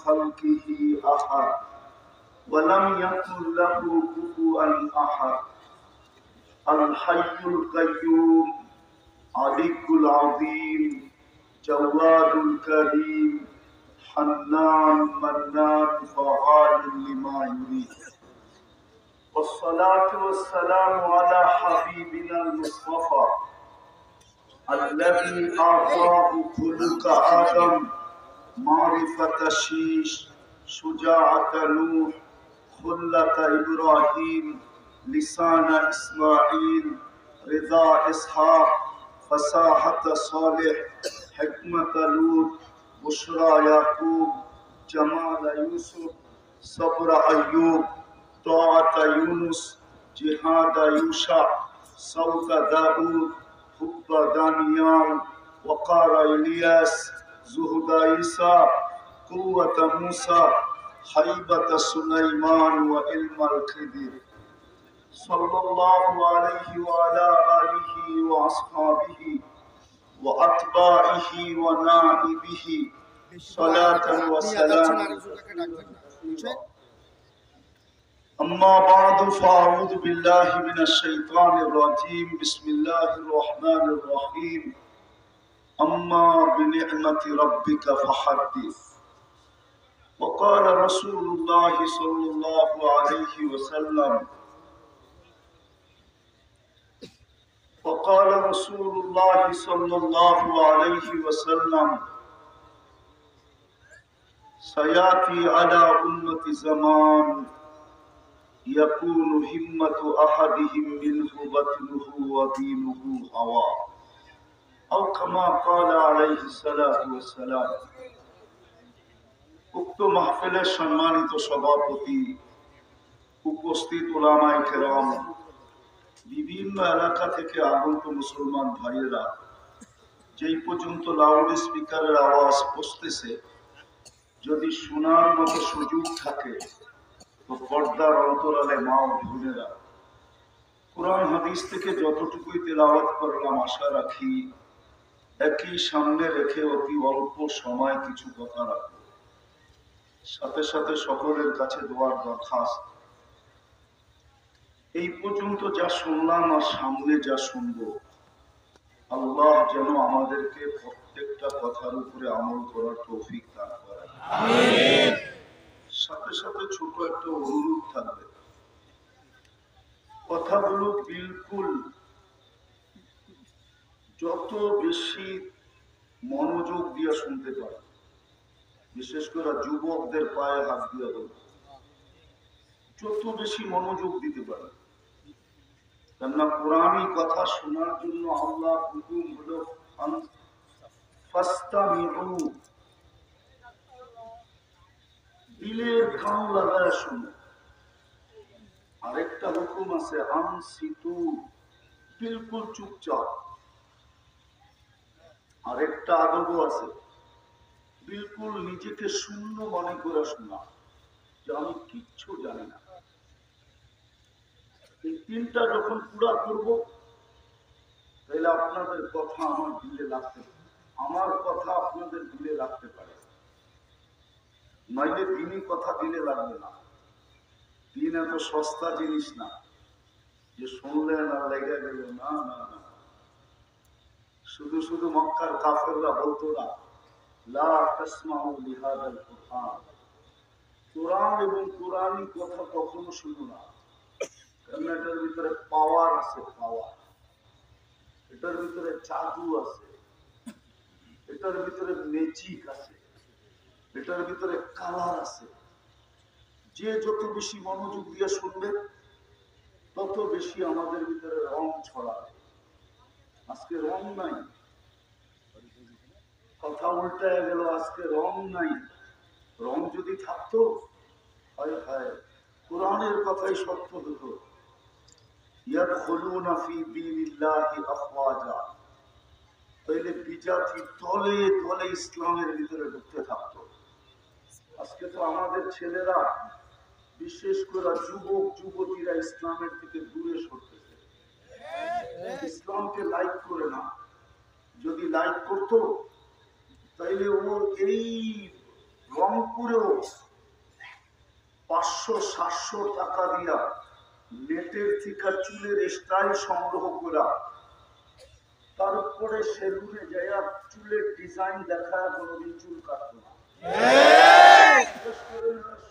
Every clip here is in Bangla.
خلقه أحد ولم يكن له كفوا أحد الحي القيوم علي العظيم جواد الكريم حنان منان فعال لما يريد والصلاة والسلام على حبيبنا المصطفى الذي أعطاه خلق آدم معرفة شيش شجاعة نوح خلة إبراهيم لسان إسماعيل رضا إسحاق فصاحة صالح حكمة لوط بشرى يعقوب جمال يوسف صبر أيوب طاعة يونس جهاد يوشع صوت داود حب دانيال وقار إلياس زهد عيسى قوة موسى حيبة سليمان وعلم الخضر صلى الله عليه وعلى آله وأصحابه وأتباعه ونائبه صلاة وسلام. أما بعد فأعوذ بالله من الشيطان الرجيم بسم الله الرحمن الرحيم أما بنعمة ربك فحدث. وقال رسول الله صلى الله عليه وسلم وقال رسول الله صلى الله عليه وسلم سيأتي على أمة زمان يكون همة أحدهم منه بطنه ودينه هواه أو كما قال عليه الصلاة والسلام. উক্ত মাহফিলের সম্মানিত সভাপতি, উপস্থিত উলামায়ে কেরাম, বিভিন্ন এলাকা থেকে আগত মুসলমান ভাইয়েরা, যেই পর্যন্ত লাউড স্পিকারের আওয়াজ পৌঁছতেছে, যদি শোনার মতো সুযোগ থাকে তো পর্দার অন্তরালে মা ও বোনেরা, কোরআন হাদিস থেকে যতটুকুই তেলাওয়াত করলাম আশা রাখি একই সামনে রেখে অতি অল্প সময় কিছু কথা রাখব। সাথে সাথে সকলের কাছে দোয়ার দরখাস্ত, এই পর্যন্ত যা শুনলাম আর সামনে যা শুনবো, আল্লাহ যেন আমাদেরকে প্রত্যেকটা কথার উপরে আমল করার তৌফিক দান করেন। আমিন। সাথে সাথে ছোট একটা অনুরোধ থাকবে, কথাগুলো বিলকুল যত বেশি মনোযোগ দিয়ে শুনতে পারে, বিশেষ করে যুবকদের পায়ে হাত দিয়ে বলব, যত বেশি মনোযোগ দিতে পারে, কেননা কোরআনী কথা শোনার জন্য আল্লাহর হুকুম হলো ফাস্তামিউ, দিলের কান লাগায় শুনো। আরেকটা হুকুম আছে আনসিতু, বিলকুল চুপচাপ। আরেকটা আদব আছে বিলকুল নিজেকে শূন্য মনে করে শোনা, যে আমি কিচ্ছু জানি না। এই তিনটা যখন পুরা করব, তাহলে আপনাদের কথা আমার দিলে লাগতে পারে, আমার কথা আপনাদের দিলে লাগতে পারে, নইলে দিনই কথা দিলে লাগবে না। দিন এত সস্তা জিনিস না যে শুনলেন আর লেগে গেল, না না না। শুধু শুধু মক্কার কাফেররা বলতো না লা তাসমাউ লিহাদাল কুরআন, কোরআন এবং কোরআনী কথা কখনো শুনো না, কারণ এটার ভিতরে পাওয়ার আছে, পাওয়ার। এটার ভিতরে জাদু আছে, এটার ভিতরে ম্যাজিক আছে, এটার ভিতরে কালার আছে। যে যত বেশি মনোযোগ দিয়ে শুনবে তত বেশি আমাদের ভিতরে রং ছড়াবে। আজকে রং নাই, কথা উল্টায় গেল, আজকে রং নাই। রং যদি থাকতো, হায় হায়, কোরআনের কথাই সত্য হতো। ইয়াদখুলুনা ফি দীনিল্লাহি আফওয়াজা, তাইলে বিজাতি দলে দলে ইসলামের ভিতরে ঢুকতে থাকতো। আজকে তো আমাদের ছেলেরা, বিশেষ করে যুবক যুবতীরা ইসলামের থেকে দূরে সরতেছে, ইসলামকে লাইক করে না। যদি লাইক করতো তাইলে ও এই রংপুরেও 500-700 টাকা দিয়া নেটের থেকে চুলের স্টাইল সংগ্রহ করা, তারপরে সেলুনে যাইয়া চুলের ডিজাইন দেখায় কোনোদিন চুল কাটতো না।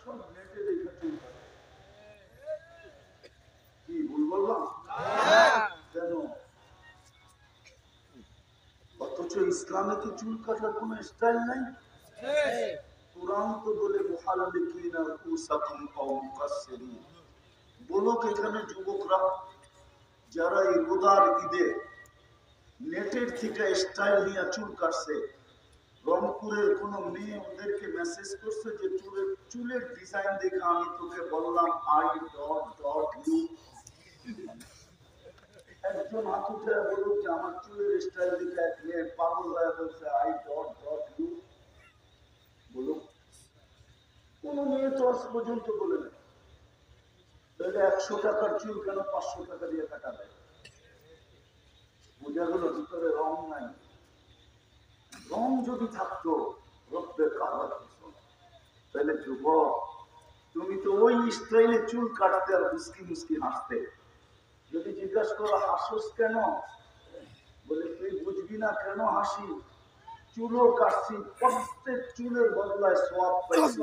সব নেটে দেখে চুল কাটে। কি ভুল বললাম? কেন? অথচ ইসলামে কি চুল কাটার কোন স্টাইল নাই? কুরআন তো বলে মুহাল্লিকিনা রুসাকুম আও মুকাসসিরিন। বলো এখানে যুবকরা যারা এই রোজার ঈদে নেটের থেকে স্টাইল নিয়ে চুল কাটছে, রংপুরের কোন মেয়ে ওদেরকে মেসেজ করছে যে চুলের ডিজাইন দেখে আমি তোকে বললাম I.U। একজন হাত উঠে বলুন যে আমার চুলের স্টাইল দেখে এক মেয়ে পাগল হয়ে বলছে I.U। বলুন, কোন মেয়ে তো আজ পর্যন্ত বলে না। তাহলে 100 টাকার চুল কেন 500 টাকা দিয়ে কাটাবে? বোঝা গেল ভিতরে রং নাই। রং যদি থাকতো রব্বে কাবার, তাহলে যুবক তুমি তো ওই স্টাইলে চুল কাটতে আর মুস্কি মুস্কি হাসতে। যদি জিজ্ঞাসা করো হাসোস কেন, বলে তুই বুঝবি না কেন হাসি, চুলও কাটছি, প্রত্যেক চুলের বদলায় সওয়াব পাইছি।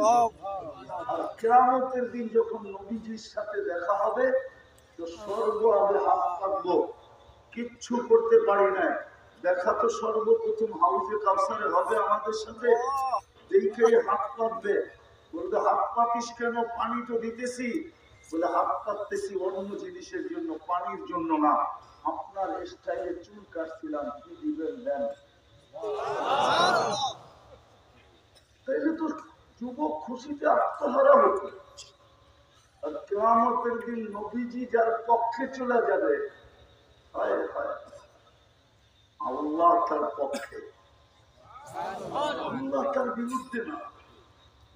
আর কিয়ামতের দিন যখন নবীজির সাথে দেখা হবে তো স্বর্গ আগে হাত পাতবো, কিচ্ছু করতে পারি নাই। দেখা তো সর্বপ্রথম হাউজে কাউসারে হবে আমাদের সাথে, দেখেই হাত পাতবে। বলবে হাত পাতিস কেন, পানি তো দিতেছি। বলে হাত পাততেছি অন্য জিনিসের জন্য, পানির জন্য না। আপনার স্টাইলে চুল কাটছিলাম, কি দিবেন দেন। তাইলে তো যুবক খুশিতে আত্মহারা হতো। আর কিয়ামতের দিন নবীজি যার পক্ষে চলে যাবে, হায় হায়, আল্লাহ তার পক্ষে, আল্লাহ তার বিরুদ্ধে না।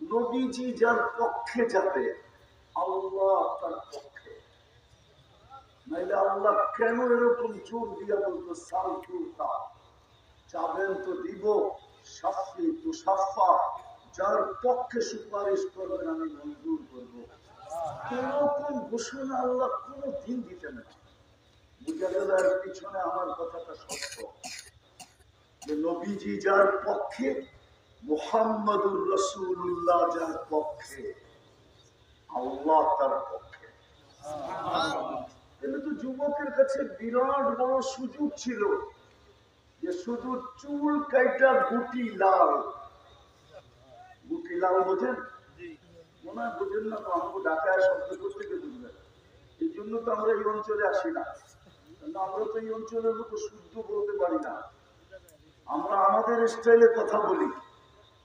নবীজি যার পক্ষে যাবে, আল্লাহ তার পক্ষে। নাইলে আল্লাহ কেন এরকম জোর দিয়া বলতো সাল তুলতা, চাবেন তো দিব, সাফি তু সাফা, যার পক্ষে সুপারিশ করবেন আমি মঞ্জুর করবো। এরকম ঘোষণা আল্লাহ কোনো দিন দিতেন না। বুঝা গেল এর পিছনে আমার কথাটা সত্য, যে নবীজি যার পক্ষে, মুহাম্মাদুর রাসূলুল্লাহ যার পক্ষে, আল্লাহ তার পক্ষে। তাহলে তো যুবকের কাছে বিরাট বড় সুযোগ ছিল যে শুধু চুল কাইটা গুটি লাল। গুটি লাল বোঝেন? মনে হয় বোঝেন না তো, আমাকে ঢাকায় শব্দ করতে গিয়ে বুঝবেন। এই জন্য তো আমরা এই অঞ্চলে আসি না, আমরা তো এই অঞ্চলের মতো শুদ্ধ বলতে পারি না, আমরা আমাদের স্টাইলে কথা বলি।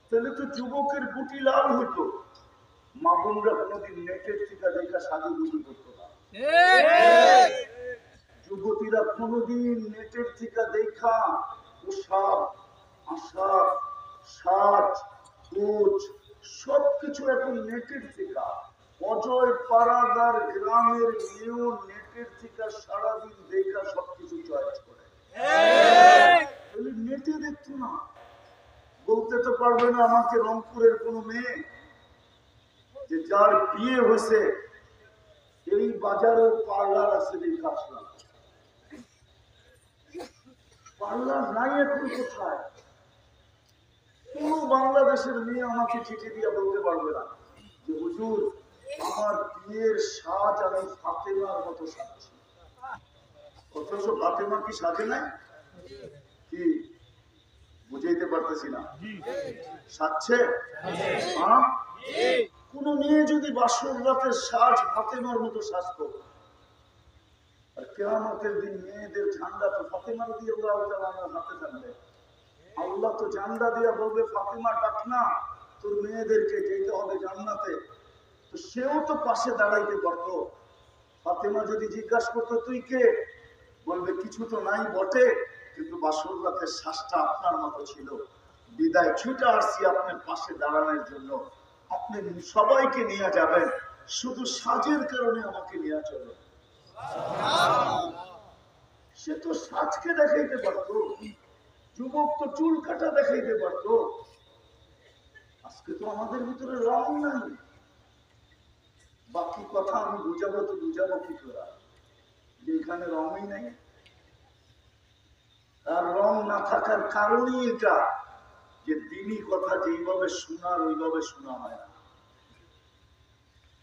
তাহলে তো যুবকের গুটি লাল হইতো, মা বোনরা কোনোদিন নেটের টিকা দেখা সাজুগুজু করতো না। যুবতীরা কোনোদিন নেটের টিকা দেখা পোশাক, আশাক, সাজ, কোচ সবকিছু এখন নেটের টিকা। অজয় পাড়াদার গ্রামের মেয়েও নেটের টিকা সারাদিন দেখা সবকিছু চয়েস করে। নেটে দেখতো না, বলতে তো পারবে না আমাকে রংপুরের কোন মেয়ে যে যার বিয়ে হয়েছে এই বাজারে পার্লার আছে দেখে আসলাম। পার্লার নাই এখন কোথায়? কোন বাংলাদেশের মেয়ে আমাকে চিঠি দিয়ে বলতে পারবে না যে হুজুর আমার বিয়ের সাজ আমি ফাতেমার মতো সাজছি। অথচ ফাতেমা কি সাজে নাই? কি বুঝাইতে পারতেছি না, সাজছে? কোন মেয়ে যদি বাসর রাতের সাজ ফাতেমার মতো সাজতো, আর কিয়ামতের দিন মেয়েদের ঝান্ডা তো ফাতেমা রাদিয়াল্লাহু তাআলা আনহার হাতে থাকবে। আল্লাহ তো ঝান্ডা দিয়া বলবে ফাতেমা ডাক না, তোর মেয়েদেরকে যেতে হবে জান্নাতে। তো সেও তো পাশে দাঁড়াইতে পারতো। ফাতেমা যদি জিজ্ঞাসা করতো তুই কে, বলবে কিছু তো নাই বটে, কিন্তু বাসর রাতের শ্বাসটা আপনার মতো ছিল, বিদায় ছুটে আসছি আপনার পাশে দাঁড়ানোর জন্য। আপনি সবাইকে নিয়ে যাবেন, শুধু সাজের কারণে আমাকে নিয়ে চলবেন। সে তো সাজকে দেখাইতে পারতো, যুবক তো চুল কাটা দেখাইতে পারতো। আজকে তো আমাদের ভিতরে রং নাই। বাকি কথা আমি বুঝাবো তো বুঝাবো কি করে, যে এখানে রঙই নাই। আর রং না থাকার কারণই এটা, যে দিনই কথা যেইভাবে শোনার ওইভাবে শোনা হয় না,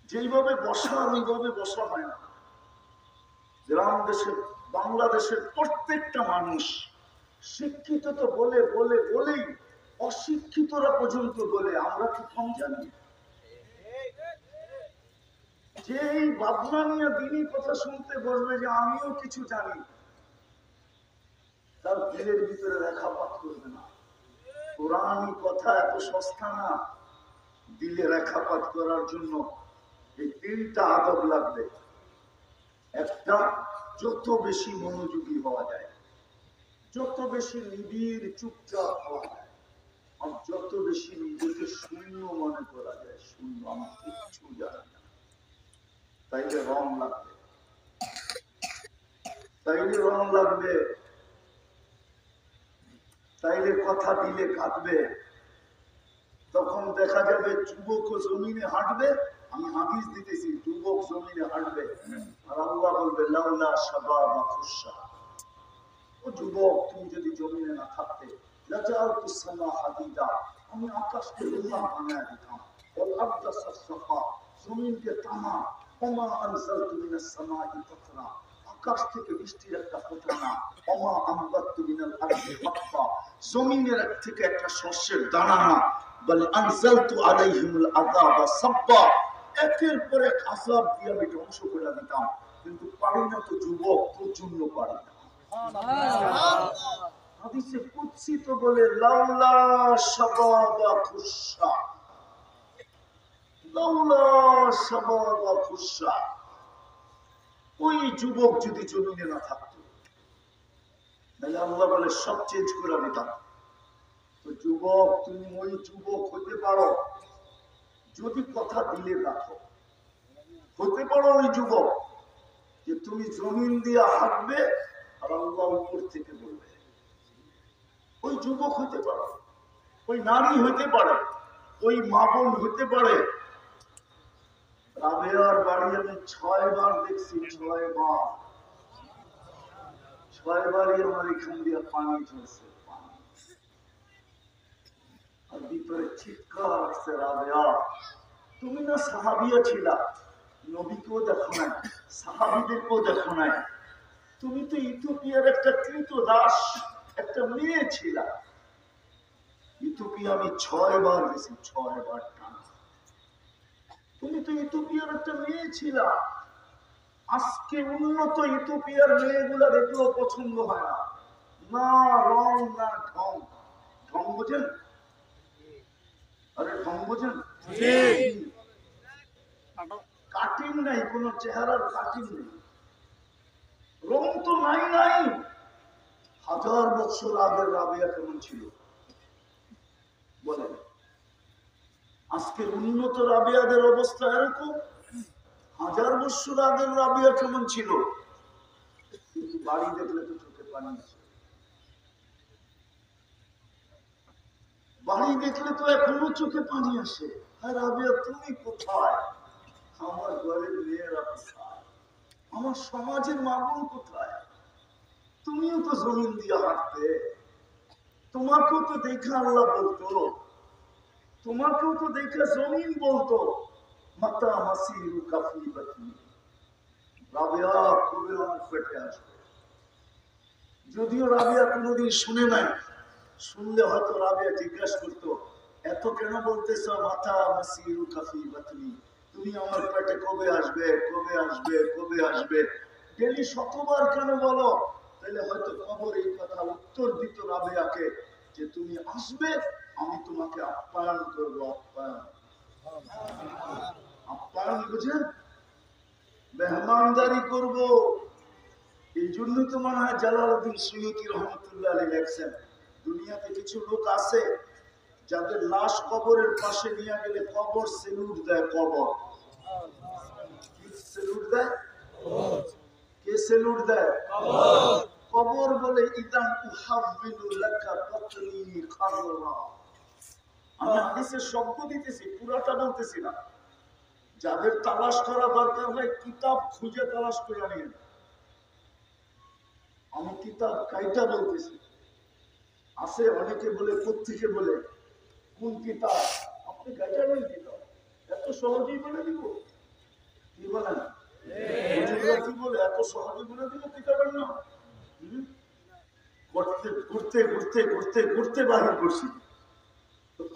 যেইভাবে বসার ওইভাবে বসা হয় না। গ্রাম দেশের বাংলাদেশের প্রত্যেকটা মানুষ শিক্ষিত তো বলে বলে বলেই অশিক্ষিতরা পর্যন্ত বলে আমরা কি কম জানি? যে এই ভাবনা নিয়ে দিনই কথা শুনতে বলবে যে আমিও কিছু জানি, তার দিলের ভিতরে রেখাপাত করবে না। কোরআনি কথা এত সস্তা না, দিলে রেখাপাত করার জন্য এই 3টা আদব লাগবে। একটা, যত বেশি মনোযোগী হওয়া যায়, যত বেশি নিবিড় চুপচাপ হওয়া যায়, আর যত বেশি নিজেকে শূন্য মনে করা যায়, শূন্য, আমার কিচ্ছু জানি না, তাইলে রং লাগবে, তাইলে রং লাগবে, তাইলে কথা দিলে কাঁদবে। তখন দেখা যাবে যুবক জমিনে হাঁটবে, আমি হাদিস দিতেছি, যুবক জমিনে হাঁটবে আর আল্লাহ বলবে লাউলা শাবাবা খুশা, ও যুবক তুমি যদি জমিনে না থাকতে লাজালতু সামা হাদিদা, আমি আকাশকে লোহা বানায় দিতাম, ওয়াল আরদা সাফসফা, জমিনকে তামা, ওমা আনজালতু মিনাস সামাই কাতরা, আকাশ থেকে বৃষ্টির একটা ফোঁটা, ওমা আমবাততু মিনাল আরদি হাব্বা, জমিনের থেকে একটা শস্যের দানা না, বল আনজালতু আলাইহিমুল আযাবা সাব্বা, একের পর এক আযাব দিয়ে আমি ধ্বংস করে দিতাম, কিন্তু পারি না তো যুবক, তোর জন্য পারি না। হাদিসে কুদসি তো বলে লাউলা শাবাবা খুশা, লাউলা শাবাবা খুশা, ওই যুবক যদি জমিনে না থাকতো, তাহলে আল্লাহ বলে সব চেঞ্জ করে দিতাম। তো যুবক, তুমি ওই যুবক হতে পারো যদি কথা দিলে রাখো, হতে পারো ওই যুবক যে তুমি জমিন দিয়ে হাঁটবে আর আল্লাহ উপর থেকে বলবে, ওই যুবক হতে পারে, ওই নারী হতে পারে, ওই মা বোন হতে পারে। রাবেয়ার বাড়ি আমি 6 বার দেখছি, 6 বার, 6 বারই আমার এখান দিয়ে পানি ঝরছে, আর ভিতরে চিৎকার আসছে, রাবেয়া তুমি না সাহাবিয়া ছিলা, নবীকেও দেখো নাই, সাহাবিদেরকেও দেখো নাই, তুমি তো ইথিওপিয়ার একটা কৃতদাস, একটা মেয়ে ছিলা। ইথিওপিয়া আমি 6 বার গেছি, 6 বার টানা। তুমি তো ইথিওপিয়ার একটা মেয়ে ছিলা। আজকে উন্নত ইথিওপিয়ার মেয়েগুলা দেখলেও পছন্দ হয় না, না রং না ঢং। ঢং বোঝেন? আরে ঢং বোঝেন? কাটিং নাই, কোন চেহারার কাটিং নেই, রং তো নাই নাই। 1000 বছর আগের রাবেয়া কেমন ছিল বলেন? আজকে উন্নত রাবেয়াদের অবস্থা এরকম। 1000 বছর আগের রাবেয়া কেমন ছিল? কিন্তু বাড়ি দেখলে তো চোখে পানি আসে, বাড়ি দেখলে তো এখনো চোখে পানি আসে। আর রাবেয়া তুমি কোথায়? আমার ঘরের মেয়েরা কোথায়? আমার সমাজের মামুন কোথায়? তুমিও তো জমিন দিয়ে হাঁটতে, তোমাকেও তো দেখে আল্লাহ বলতো, তোমাকেও তো দেখে জমিন বলতো মাতা মাসিরু কাফি বাতি, রাবেয়া কবে আমার পেটে আসবে। যদিও রাবেয়া কোনোদিন শুনে নাই, শুনলে হয়তো রাবেয়া জিজ্ঞাসা করতো এত কেন বলতেছ মাতা মাসিরু কাফি বাতি, তুমি আমার পেটে কবে আসবে, কবে আসবে, কবে আসবে, ডেলি 100 বার কেন বলো? তাহলে হয়তো কবর এই কথা উত্তর দিত রাবেয়াকে যে তুমি আসবে, আমি তোমাকে আপ্যায়ন করবো, আপ্যায়ন। আপ্যায়ন বুঝেন? মেহমানদারি করব। এই জন্যই তো মনে হয় জালালউদ্দিন সুয়ুতী রহমতুল্লাহ আলাইহি লেখছেন, দুনিয়াতে কিছু লোক আছে যাদের লাশ কবরের পাশে নিয়ে গেলে কবর সেলুট দেয়। কবর কি সেলুট দেয়? কে সেলুট দেয়? কবর বলে ইদান উহাব্বিলু লাকা বাতনি খাররা, আমি হাদিসের শব্দ দিতেছি, পুরাটা বলতেছি না। যাদের তালাশ করা দরকার হয় কিতাব খুঁজে তালাশ করে নিয়ে, আমি কিতাব কাইটা বলতেছি। আছে অনেকে বলে কোত্থেকে বলে কোন কিতাব, আপনি গাইটা নেই কিতাব এত সহজেই বলে দিব? কি বলেন? কি বলে এত সহজে বলে দিব কিতাবের নাম? করতে করতে করতে করতে করতে বাহির করছি।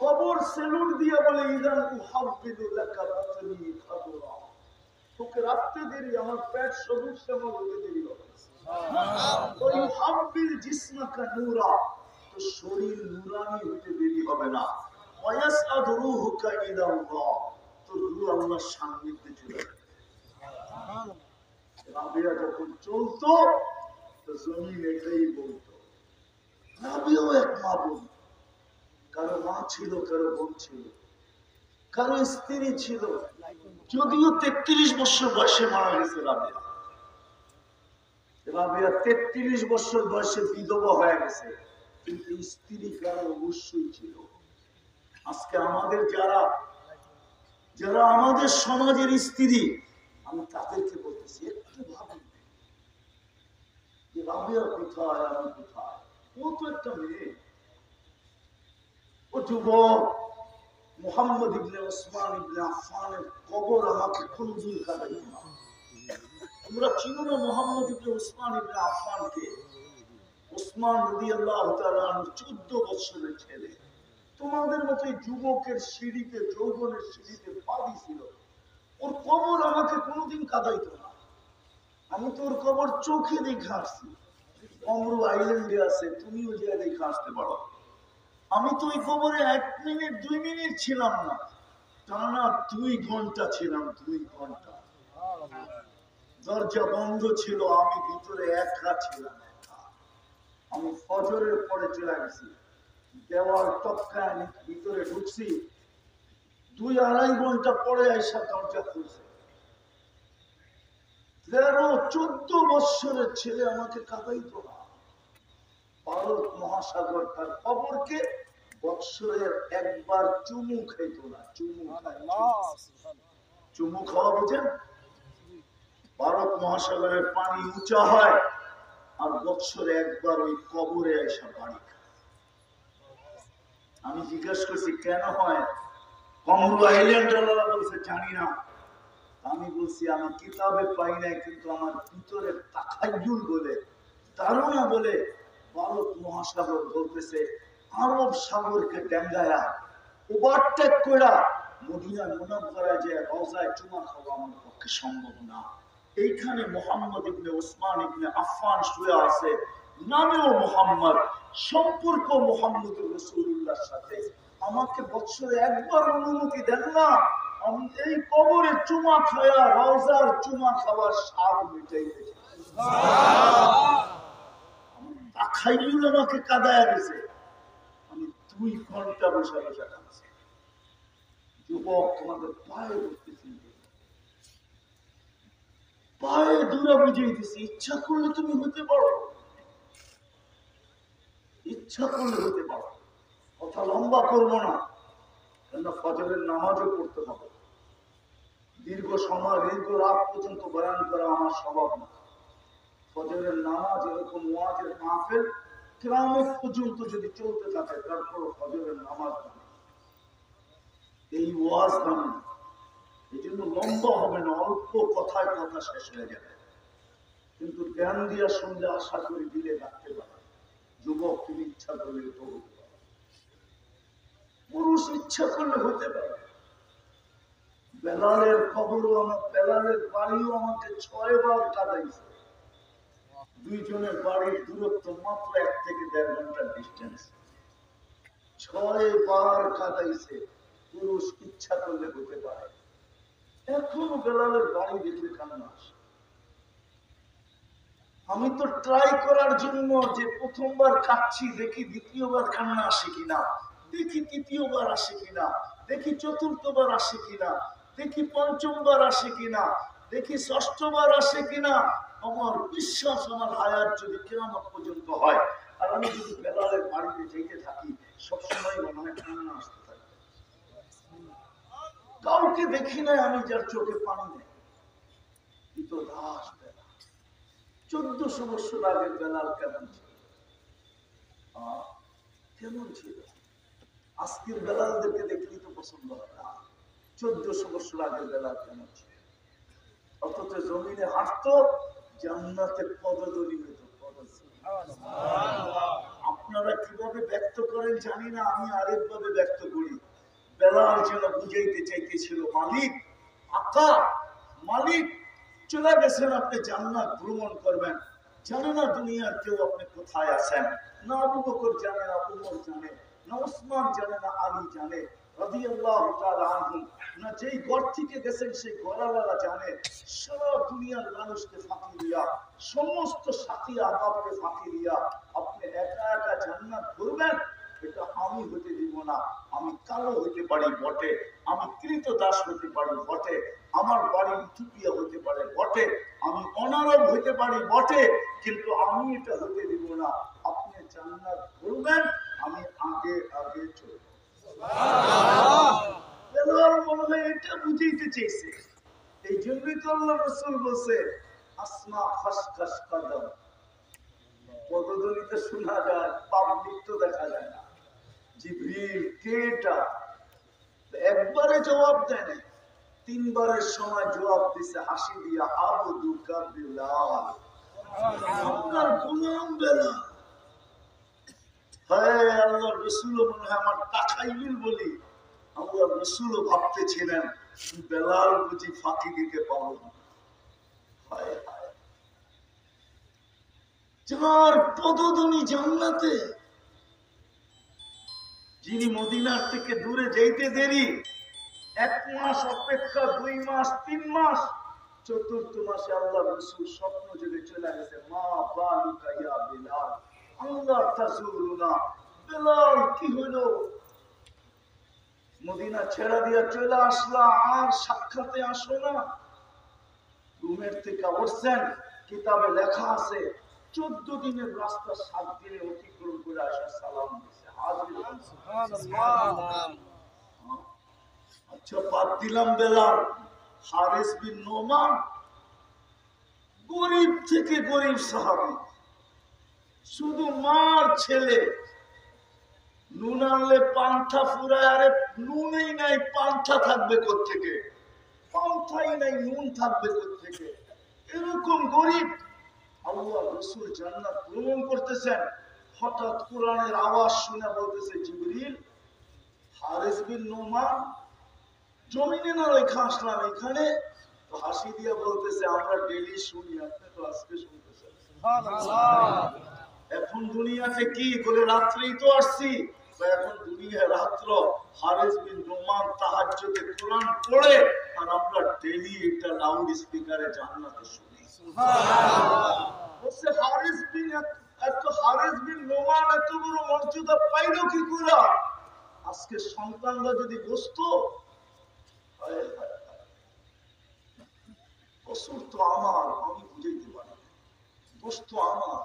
কবর সেলুট দিয়ে বলে ইদান তোকে রাখতে দেরি, আমার পেট সবুজ শ্যামল হতে দেরি হবে। তো শরীর নুরানি হতে দেরি হবে না। তোর রূহ আল্লাহর সান্নিধ্যে চলে যাবে। রাবিয়া যখন চলতো তো জমিন এটাই বলতো। রাবিয়াও এক মা বোন, কারো মা ছিল, কারো বোন ছিল, কারো স্ত্রী ছিল। যদিও 33 বছর বয়সে মারা গেছে রাবিয়া। রাবিয়া 33 বছর বয়সে বিধবা হয়ে গেছে, কিন্তু স্ত্রী কারো অবশ্যই ছিল। আজকে আমাদের যারা যারা আমাদের সমাজের স্ত্রী, আমি তাদেরকে বলতেছি একটু ভাবি যে রাবিয়া কোথায়, আমি কোথায়। ও তো একটা মেয়ে, ও যুবক। মুহাম্মদ ইবনে ওসমান ইবনে আফফানের কবর আমাকে কোনদিন কাঁদাইত না। তোমরা চিনো না মুহাম্মদ ইবনে ওসমান ইবনে আফফানকে? ওসমান রাদিয়াল্লাহু তাআলা 14 বছরের ছেলে, তোমাদের মতো যুবকের সিঁড়িতে, যৌবনের সিঁড়িতে পা দিছিল। ওর কবর আমাকে কোনদিন কাঁদাইত না। আমি তো ওর কবর চোখে দেখে আসছি। কমরু আইল্যান্ডে আছে, তুমিও যে দেখে আসতে পারো। আমি তো ওই কবরে 1 মিনিট 2 মিনিট ছিলাম না, টানা 2 ঘন্টা ছিলাম। 2 ঘন্টা দরজা বন্ধ ছিল, আমি ভিতরে একা ছিলাম। আমি ফজরের পরে চলে গেছি, দেওয়াল টপকায় ভিতরে ঢুকছি। 2-2.5 ঘন্টা পরে আইসা দরজা খুলছে। 13-14 বছরের ছেলে আমাকে কাঁদাইতো না। ভারত মহাসাগর তার কবরকে বৎসরের একবার চুমু খাইতো না। চুমু খাওয়া বোঝেন? ভারত মহাসাগরের পানি উঁচা হয় আর বৎসরে একবার ওই কবরে এসে বাড়ি খায়। আমি জিজ্ঞেস করছি কেন হয়? কমরু আইল্যান্ডওয়ালা বলছে জানি না। আমি বলছি আমি কিতাবে পাই নাই, কিন্তু আমার ভিতরে তাকাইয়ুল বলে, ধারণা বলে ভারত মহাসাগর বলতেছে আরব সাগরকে ডেঙ্গায়া ওভারটেক কইরা মদিনা মুনাওয়ারায় যে রওজায় চুমা খাওয়া আমার পক্ষে সম্ভব না। এইখানে মুহাম্মদ ইবনে ওসমান ইবনে আফফান শুয়ে আছে, নামেও মুহাম্মদ, সম্পর্ক মুহাম্মদুর রাসূলুল্লাহর সাথে। আমাকে বছরে একবার অনুমতি দেন না, আমি এই কবরে চুমা খায়া রওজার চুমা খাওয়ার স্বাদ মিটাইতে চাই। খাইল আমাকে কাদায় গেছে। আমি 2 ঘন্টা বসে বসে কাঁদছি। যুবক তোমাদের পায়ে ধরতেছি, পায়ে দূরে বুঝিয়ে দিছি, ইচ্ছা করলে তুমি হতে পারো, ইচ্ছা করলে হতে পারো। কথা লম্বা করবো না, কেন ফজরের নামাজও পড়তে হবে। দীর্ঘ সময় দীর্ঘ রাত পর্যন্ত বয়ান করা আমার স্বভাব না। ফজরের নামাজ এরকম ওয়াজের মাহফিল কিয়ামত পর্যন্ত যদি চলতে থাকে, তারপর ফজরের নামাজ দামি, এই ওয়াজ দামি। এই জন্য লম্বা হবে না, অল্প কথায় কথা শেষ হয়ে যাবে। কিন্তু জ্ঞান দিয়া শুনলে আশা করি দিলে রাখতে পারে। যুবক তুমি ইচ্ছা করলে তো হতে পারে, পুরুষ ইচ্ছা করলে হতে পারে। বেলালের খবরও আমার, বেলালের বাড়িও আমাকে 6 বার কাঁদাইছে। 2 জনের বাড়ির দূরত্ব মাত্র 1 থেকে 1.5 ঘন্টার ডিস্টেন্স। 6 বার কাঁদাইছে। পুরুষ ইচ্ছা করলে হতে পারে। এখনো বেলালের বাড়ি দেখলে কান্না আসে। আমি তো ট্রাই করার জন্য যে প্রথমবার কাঁদছি, দেখি দ্বিতীয়বার কান্না আসে কিনা, দেখি তৃতীয়বার আসে কিনা, দেখি চতুর্থবার আসে কিনা, দেখি পঞ্চমবার আসে কিনা, দেখি ষষ্ঠবার আসে কিনা। আমার বিশ্বাস আমার হায়াত যদি কিয়ামত পর্যন্ত হয় আর আমি যদি বেলালের বাড়িতে যেতে থাকি, সবসময় মনে হয় কান্না আসতে থাকে। কাউকে দেখি নাই আমি যার চোখে পানি নেই। কিন্তু দাস বেলাল, 1400 বছর আগের বেলাল কেমন ছিল? কেমন ছিল? আজকের বেলালদেরকে দেখলেই তো পছন্দ হয় না। 1400 বছর আগের বেলাল কেমন ছিল? অথচ জমিনে হাঁটতো, জান্নাতের পদধূলি হইত। আপনারা কিভাবে ব্যক্ত করেন জানি না, আমি আরেকভাবে ব্যক্ত করি। বেলাল যেন বুঝাইতে চাইতেছিল, মালিক, আকা, মালিক, চলে গেছেন আপনি জান্নাত ভ্রমণ করবেন, জানে না দুনিয়ার কেউ আপনি কোথায় আছেন। না আবু বকর জানে, না উমর জানে, না ওসমান জানে, না আলী জানে রাদিয়াল্লাহু তাআলা আনহু, না যেই ঘর থেকে গেছেন সেই ঘরওয়ালা জানে। সারা দুনিয়ার মানুষকে ফাঁকি দিয়া, সমস্ত সাথী আহবাবকে ফাঁকি দিয়া আপনি একা একা জান্নাত করবেন, এটা আমি হতে দিব না। আমি কালো হতে পারি বটে, আমি কৃতদাস হতে পারি বটে, আমার বাড়ি ইথিওপিয়া হতে পারে বটে, আমি অনারব হতে পারি বটে, কিন্তু আমি এটা হতে দিব না। আপনি জান্নাত করবেন, আমি আগে আগে চলব। মনে হয় এটা বুঝাইতে চেয়েছে। এই জন্যই তো আল্লাহ রাসূল বলছে, আসমা খাসখাস কদম, পদধ্বনিতে শোনা যায়, পাবলিক তো দেখা যায় না। জিবরিল কে এটা? একবারে জবাব দেয় না, 3 বারের সময় জবাব দিছে হাসি দিয়া, আবদুকা বিলাল, আপনার গোলাম বেলাল। হ্যাঁ, আল্লাহ রাসূল মনে হয় আমার তাকাইলুল বলি, আল্লাহ রাসূলও ভাবতেছিলেন বেলাল বুঝি ফাঁকি দিতে পারব না। হায় হায়, যার পদধ্বনি জান্নাতে, যিনি মদিনার থেকে দূরে যাইতে দেরি, 1 মাস অপেক্ষা, 2 মাস, 3 মাস, 4th মাসে আল্লাহ রাসূল স্বপ্ন যোগে চলে গেছে। মা বালুকা ইয়া বেলাল, আল্লাহ তাজুরুনা, বেলাল কি হলো? মদিনা ছেড়া দিয়া চলে আসলা, আর সাক্ষাতে আসো না? রুমের থেকে উঠছেন, কিতাবে লেখা আছে 14 দিনের রাস্তা 7 দিনে অতিক্রম করে আসা সালাম দিছে। আচ্ছা, বাদ দিলাম বেলাল, হারিস বিন নোমান, গরিব থেকে গরিব সাহাবী, শুধু মার ছেলে, নুন আনলে পান্থা ফুরায়, আরে নুনই নাই, পান্থা থাকবে কোত্থেকে? পান্থাই নাই, নুন থাকবে কোত্থেকে? এরকম গরিব, আল্লাহ রাসূল জান্নাত ভ্রমণ করতেছেন, হঠাৎ কোরআনের আওয়াজ শুনে বলতেছে, জিবরিল, হারিস বিন নোমান জমিনে না রেখা আসলাম এখানে। তো হাসি দিয়ে বলতেছে, আমরা ডেইলি শুনি, আপনি তো আজকে শুনতেছেন। এখন দুনিয়াতে কি বলে? রাত্রেই তো আসছি, এখন দুনিয়ায় রাত্র। হারিস বিন নোমান তাহাজ্জুদে কোরআন পড়ে, আর আমরা ডেইলি এটা লাউড স্পিকারে জান্নাতে শুনি। বলছে হারিস বিন, হারিস বিন নোমান এত বড় মর্যাদা পাইল কি করে? আজকে সন্তানরা যদি বসতো, কসুর তো আমার, আমি বুঝাইতে পারি, দোষ তো আমার,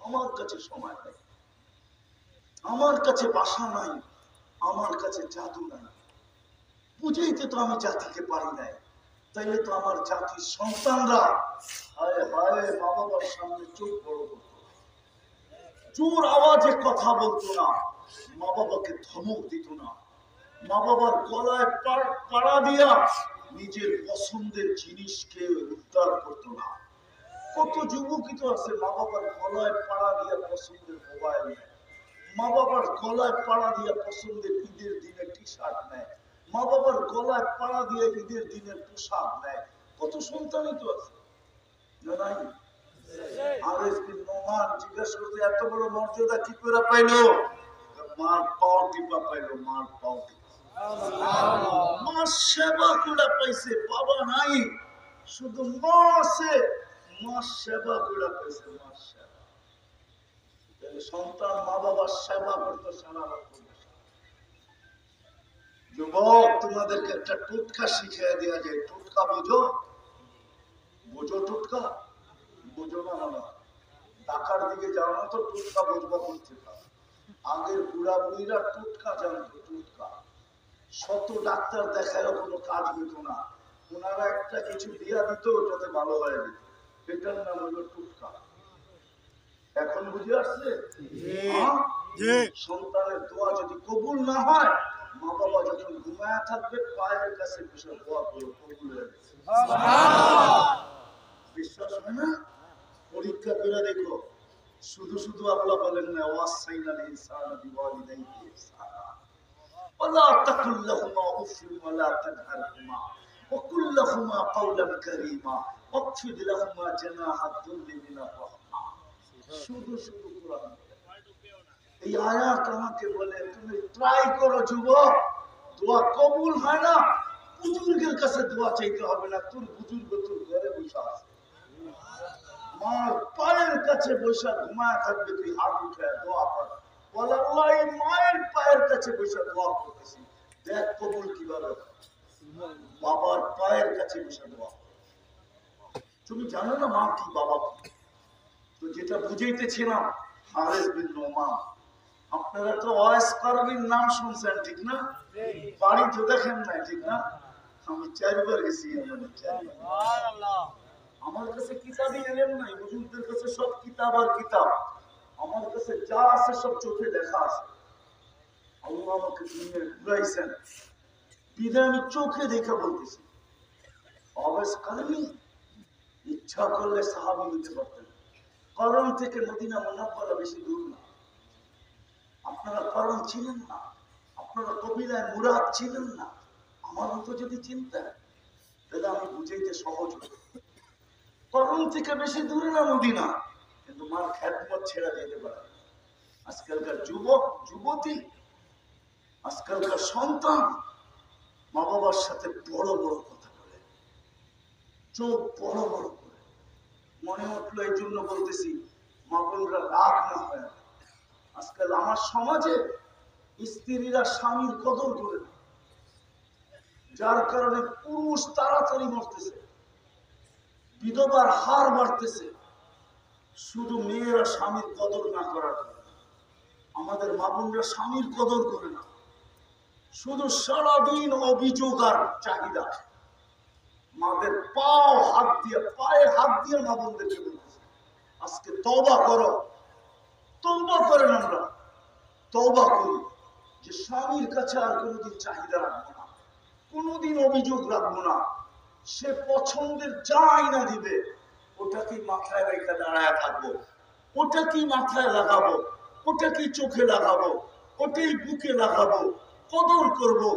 আমার কাছে সময় নাই, আমার কাছে বাসা নাই, আমার কাছে জাদু নাই, বুঝাইতে তো আমি জাতিকে পারি নাই। তাইলে তো আমার জাতির সন্তানরা হায় হায় মা বাবার সামনে চোখ বড় করতো, জোর আওয়াজে কথা বলতো না, মা বাবাকে ধমক দিত না, মা বাবার গলায় পাড়া দিয়া নিজের পছন্দের জিনিসকে উদ্ধার করতো না। কত যুবকই তো আছে মা বাবার গলায় পাড়া দিয়া পছন্দের মোবাইল নেয়, মা বাবার গলায় পাড়া দিয়া পছন্দের ঈদের দিনে টি শার্ট নেয়, মা বাবার গলায় পাড়া দিয়ে ঈদের দিনের পোশাক নেয়। কত সন্তানই তো আছে না নাই? হারিস বিন নোমান জিজ্ঞাসা করতে, এত বড় মর্যাদা কি করে পাইলো? মার পাও টিপা পাইলো, মার পাও টিপা। মা সেবা করে পাইছে, বাবা নাই, শুধু মা আছে, মা সেবা করে পাইছে, মা সেবা। সন্তান মা বাবার সেবা করতে সারা রাত। যুবক, তোমাদেরকে একটা টোটকা শিখিয়ে দেওয়া যায়। টোটকা বোঝো? বোঝো টোটকা? বোঝো না? না, ঢাকার দিকে যাও না তো টোটকা বুঝবা করতে। আগের বুড়া বুড়িরা টোটকা জানতো, টোটকা। শত ডাক্তার দেখায়ও কোনো কাজ হইত না, ওনারা একটা কিছু দিয়া দিত, ওটাতে ভালো হয়ে যেত। এটার নাম হলো টুটকা। এখন বুঝে আসছে? সন্তানের দোয়া যদি কবুল না হয়, মা বাবা যখন ঘুমায় থাকবে পায়ের কাছে বসে দোয়া করো, কবুল হয়ে গেছে। বিশ্বাস হয় না? পরীক্ষা করে দেখো। শুধু শুধু আল্লাহ বলেন না ওয়াসাইনাল ইনসানা বিওয়ালিদাইহি ইহসানা ওয়ালা তাকুল লাহুমা উফিন ওয়ালা তানহারহুমা ওয়া কুল লাহুমা কাওলান কারীমা ওয়াখফিদ লাহুমা জানাহাদ যুল্লি মিনার রাহমা। শুধু শুধু কোরআন। এই আয়াত আমাকে বলে তুমি ট্রাই করো যুবক, দোয়া কবুল হয় না, বুজুর্গের কাছে দোয়া চাইতে হবে না, তোর বুজুর্গ তোর ঘরে বসে আছে, মার পায়ের কাছে বসে ঘুমায় থাকবে, তুই হাত উঠে দোয়া কর, বল আল্লাহ এই মায়ের পায়ের কাছে বসে দোয়া করতেছি, দেখ কবুল কিভাবে। বাবার পায়ের কাছে বসে দোয়া। তুমি জানো না মা কি বাবা কি? তো যেটা বুঝাইতেছিলাম হারেস বিন নোমান, আপনারা তো ওয়াইস কারবির নাম শুনছেন ঠিক না? বাড়ি তো দেখেন নাই ঠিক না? আমি 4 বার গেছি। আমার কাছে কিতাবই এলেন নাই, হুজুরদের কাছে সব কিতাব আর কিতাব, আমার কাছে যা আছে সব চোখে দেখা আছে। আল্লাহ আমাকে দুনিয়ায় ঘুরাইছেন, বিদায় আমি চোখে দেখা বলতেছি। ওয়াইস কারবি ইচ্ছা করলে সাহাবী হতে পারতেন। করম থেকে মদিনা মুনাওয়ারা বেশি দূর না। আপনারা করম ছিলেন না, আপনারা কবিলায় মুরাদ ছিলেন না, আমার মতো যদি চিন্তা তাহলে আমি বুঝাইতে সহজ হতো। করম থেকে বেশি দূরে না মদিনা, কিন্তু মার খেদমত ছেড়ে যেতে পারে। আজকালকার যুবক যুবতী, আজকালকার সন্তান মা বাবার সাথে বড় বড় কথা বলে, চোখ বড় বড় করে। মনে উঠলো এই জন্য বলতেছি, মা বোনরা রাগ না হয়। আজকাল আমার সমাজে স্ত্রীরা স্বামীর কদর করে না, যার কারণে পুরুষ তাড়াতাড়ি মরতেছে, বিধবার হার বাড়তেছে, শুধু মেয়েরা স্বামীর কদর না করার কারণে। আমাদের মা বোনরা স্বামীর কদর করে না, শুধু সারাদিন অভিযোগ আর চাহিদা। মাদের পায়ে হাত দিয়ে মা বোনদেরকে বলতেছে আজকে তওবা করো। তওবা করেন, আমরা তওবা করি যে স্বামীর কাছে আর কোনোদিন চাহিদা রাখবো না, কোনোদিন অভিযোগ রাখবো না। সে পছন্দের যা আইনা দিবে ওটাকেই মাথায় রেখে দাঁড়ায় থাকবো, ওটাকেই মাথায় লাগাবো, ওটাকেই চোখে লাগাবো, ওটাই বুকে লাগাবো, কদর করবো।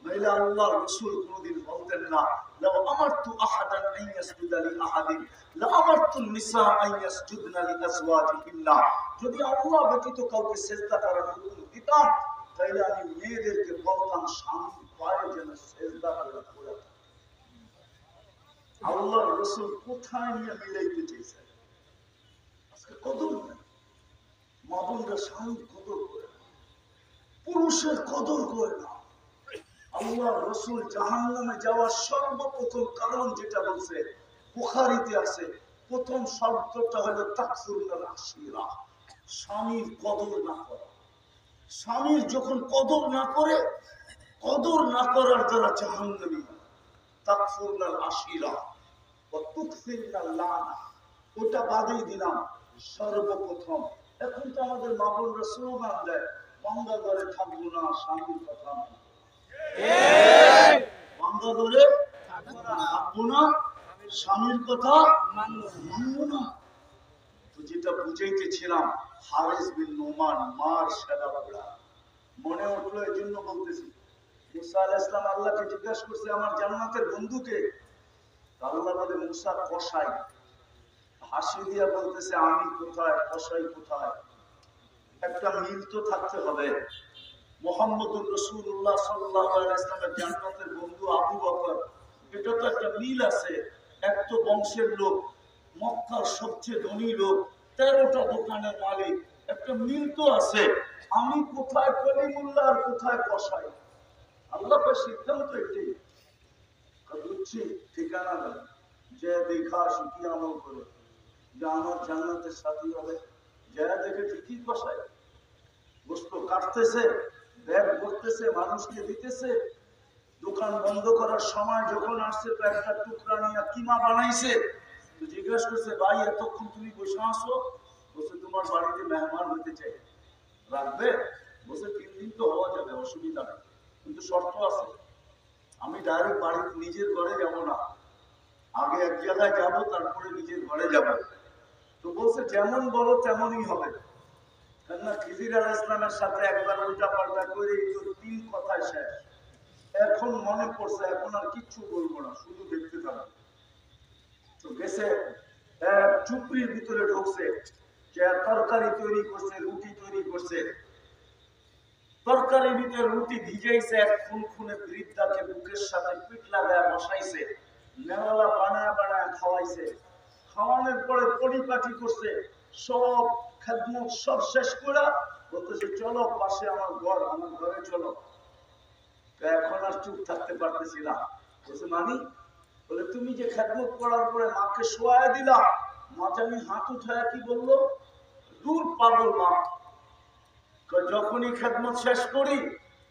নইলে আল্লাহ রাসূল কোনদিন বলতেন না লাউ আমারতু আহাদান আন ইয়াসজুদা লি আহাদিন লা আমারতু নিসা আন ইয়াসজুদনা লি আজওয়াজিহিন্না। যদি আল্লাহ ব্যতীত কাউকে সিজদা করার হুকুম দিতাম তাহলে আমি মেয়েদেরকে বলতাম স্বামীর পায়ে যেন সিজদা করে। আল্লাহ রাসূল কোথায় নিয়ে মিলাইতে চেয়েছেন? আজকে কদর নেই, মা বোনরা স্বামীর কদর করে না, পুরুষের কদর করে না। আল্লাহ রাসূল জাহান্নামে যাওয়ার সর্বপ্রথম কারণ যেটা বলছে বুখারীতে আছে, প্রথম শব্দটা হলো তাকফুরুল আশিরা, স্বামীর কদর না করা। স্বামীর যখন কদর না করে, কদর না করার দ্বারা জাহান্নামী। তাকফুরুল আশিরা ওয়া তুকসিরুল লানা, ওটা বাদই দিলাম। সর্বপ্রথম এখন তো আমাদের মা বোনরা স্লোগান দেয়, বাংলা ঘরে থাকবো না, স্বামীর কথা মানবো। বাংলা ঘরে থাকবো না, স্বামীর কথা মানবো না। তো যেটা বুঝাইতেছিলাম, হারেস বিন নোমান মার সেবা করা মনে উঠলো, এই জন্য বলতেছি। মুসা আলাইহিস সালাম আল্লাহকে জিজ্ঞাসা করছে আমার জান্নাতের বন্ধুকে, আল্লাহ বলে মুসা কসাই। হাসি দিয়া বলতেছে আমি কোথায়, কসাই কোথায়? একটা মিল তো থাকতে হবে। মুহাম্মদুর রাসূলুল্লাহ সাল্লাল্লাহু আলাইহি ওয়াসাল্লামের জান্নাতের বন্ধু আবু বকর, এটা তো একটা মিল আছে। এক তো বংশের লোক, মক্কার সবচেয়ে ধনী লোক, 13টা দোকানের মালিক, একটা মিল তো আছে। আমি কোথায় কলিমুল্লাহ আর কোথায় কসাই? আল্লাহর সিদ্ধান্ত এটাই। বুঝছি ঠিকানা দেন, যে দেখা শিখি আমল করে, যে আমার জান্নাতের সাথী হবে। যারা দেখে ঠিকই কসাই গোস্ত কাটতেছে, ব্যাগ ভরতেছে, মানুষকে দিতেছে। দোকান বন্ধ করার সময় যখন আসছে তো একটা টুকরা নিয়ে কিমা বানাইছে। তো জিজ্ঞাসা করছে, ভাই এতক্ষণ তুমি বসে আসো? বলছে, তোমার বাড়িতে মেহমান হতে চাই, রাখবে? বলছে, 3 দিন তো হওয়া যাবে, অসুবিধা নেই, কিন্তু শর্ত আছে, আমি ডাইরেক্ট বাড়িতে নিজের ঘরে যাব না, আগে এক জায়গায় যাবো, তারপরে নিজের ঘরে যাব। তো বলছে, যেমন বলো তেমনই হবে। কেননা খিজির আলাইহিস সালামের সাথে একবার উল্টা পাল্টা করে তো 3 কথায় শেষ। এখন মনে পড়ছে, এখন আর কিচ্ছু বলবো না, শুধু দেখতে থাকবো। তো গেছে, চুপড়ির ভিতরে ঢুকছে, যে তরকারি তৈরি করছে, রুটি তৈরি করছে। তরকারির ভিতরে রুটি ভিজাইছে, এক খুনখুনে বৃদ্ধাকে বুকের সাথে পিঠ লাগায় বসাইছে, নেওয়ালা বানায় বানায় খাওয়াইছে। খাওয়ানোর পরে পরিপাটি করছে, সব খেদমত সব শেষ করে বলতেছে, চলো পাশে আমার ঘর, আমার ঘরে চলো। এখন আর চুপ থাকতে পারতেছি না। বলছে, মানি? বলে, তুমি যে খেদমত করার পরে মাকে শোয়ায় দিলা, মা জানি হাত উঠায় কি বললো? দূর পাগল মা। যখনই খেদমত শেষ করি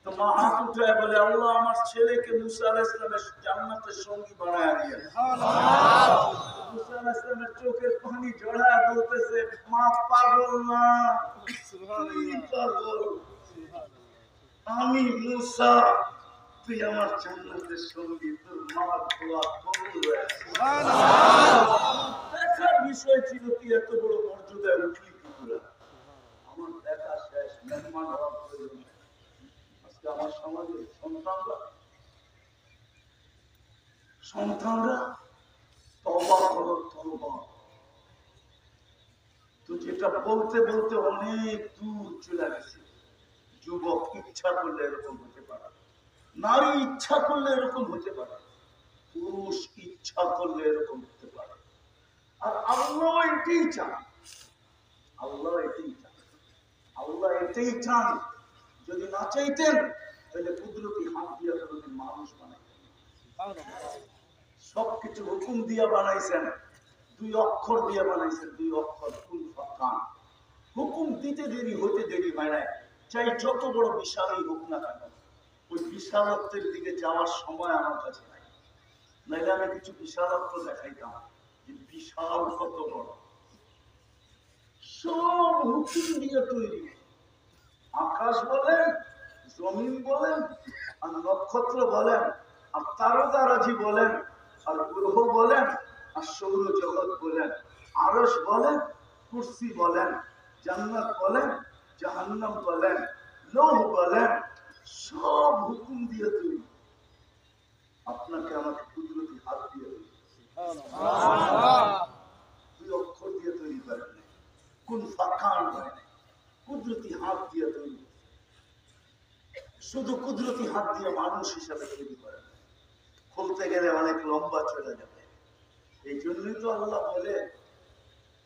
তো মা হাত উঠায় বলে, আল্লাহ আমার ছেলেকে মুসা আলাইহিস সালামের জান্নাতের সঙ্গী বানায় দিয়েন। মুসা আলাইহিস সালামের চোখের পানি জড়ায় বলতেছে, মা পাগল না, তুই পাগল, আমি মুসা, তুই আমার জান্নাতের সঙ্গী, তোর মা দোয়া কবুল হয়েছে। দেখার বিষয় ছিল তুই এত বড় মর্যাদায় উঠলি কি করে। আমার দেখা শেষ, মেহমান হওয়ার প্রয়োজন। আজকে আমার সমাজে সন্তানরা তওবা করো, তওবা। তো যেটা বলতে বলতে অনেক দূর চলে গেছে। যুবক ইচ্ছা করলে এরকম হতে পারে, নারী ইচ্ছা করলে এরকম হতে পারে, পুরুষ ইচ্ছা করলে এরকম হতে পারে। আর আল্লাহ এটাই চান, আল্লাহ এটাই চান, আল্লাহ এটাই চান। যদি না চাইতেন তাহলে কুদরতি হাত দিয়ে কোনদিন মানুষ বানাইতেন। সবকিছু হুকুম দিয়ে বানাইছেন, 2 অক্ষর দিয়ে বানাইছেন, 2 অক্ষর, কুল ফাকান। হুকুম দিতে দেরি হতে দেরি হয় না, চাই যত বড় বিশালই হোক না কেন, ওই বিশালত্বের দিকে যাওয়ার সময় আমার কাছে নাই। নাইলে আমি কিছু বিশালত্ব দেখাইতাম, যে বিশাল কত বড়। সব হুকুম দিয়ে তৈরি, আকাশ বলেন, জমিন বলেন, আর নক্ষত্র বলেন, আর তারকারাজি বলেন, আর গ্রহ বলেন, আর সৌরজগৎ বলেন, আরশ বলেন, কুরসি বলেন, জান্নাত বলেন, জাহান্নাম বলেন, লৌহ বলেন, সব হুকুম দিয়ে তৈরি। আপনাকে আমাকে কুদরতি হাত দিয়ে তৈরি, 2 অক্ষর দিয়ে তৈরি করেন, কোন ফাকান করেন, কুদরতি হাত দিয়ে তৈরি। শুধু কুদরতি হাত দিয়ে মানুষ হিসাবে তৈরি করে, খুলতে গেলে অনেক লম্বা চলে যাবে। এই জন্যই তো আল্লাহ বলে,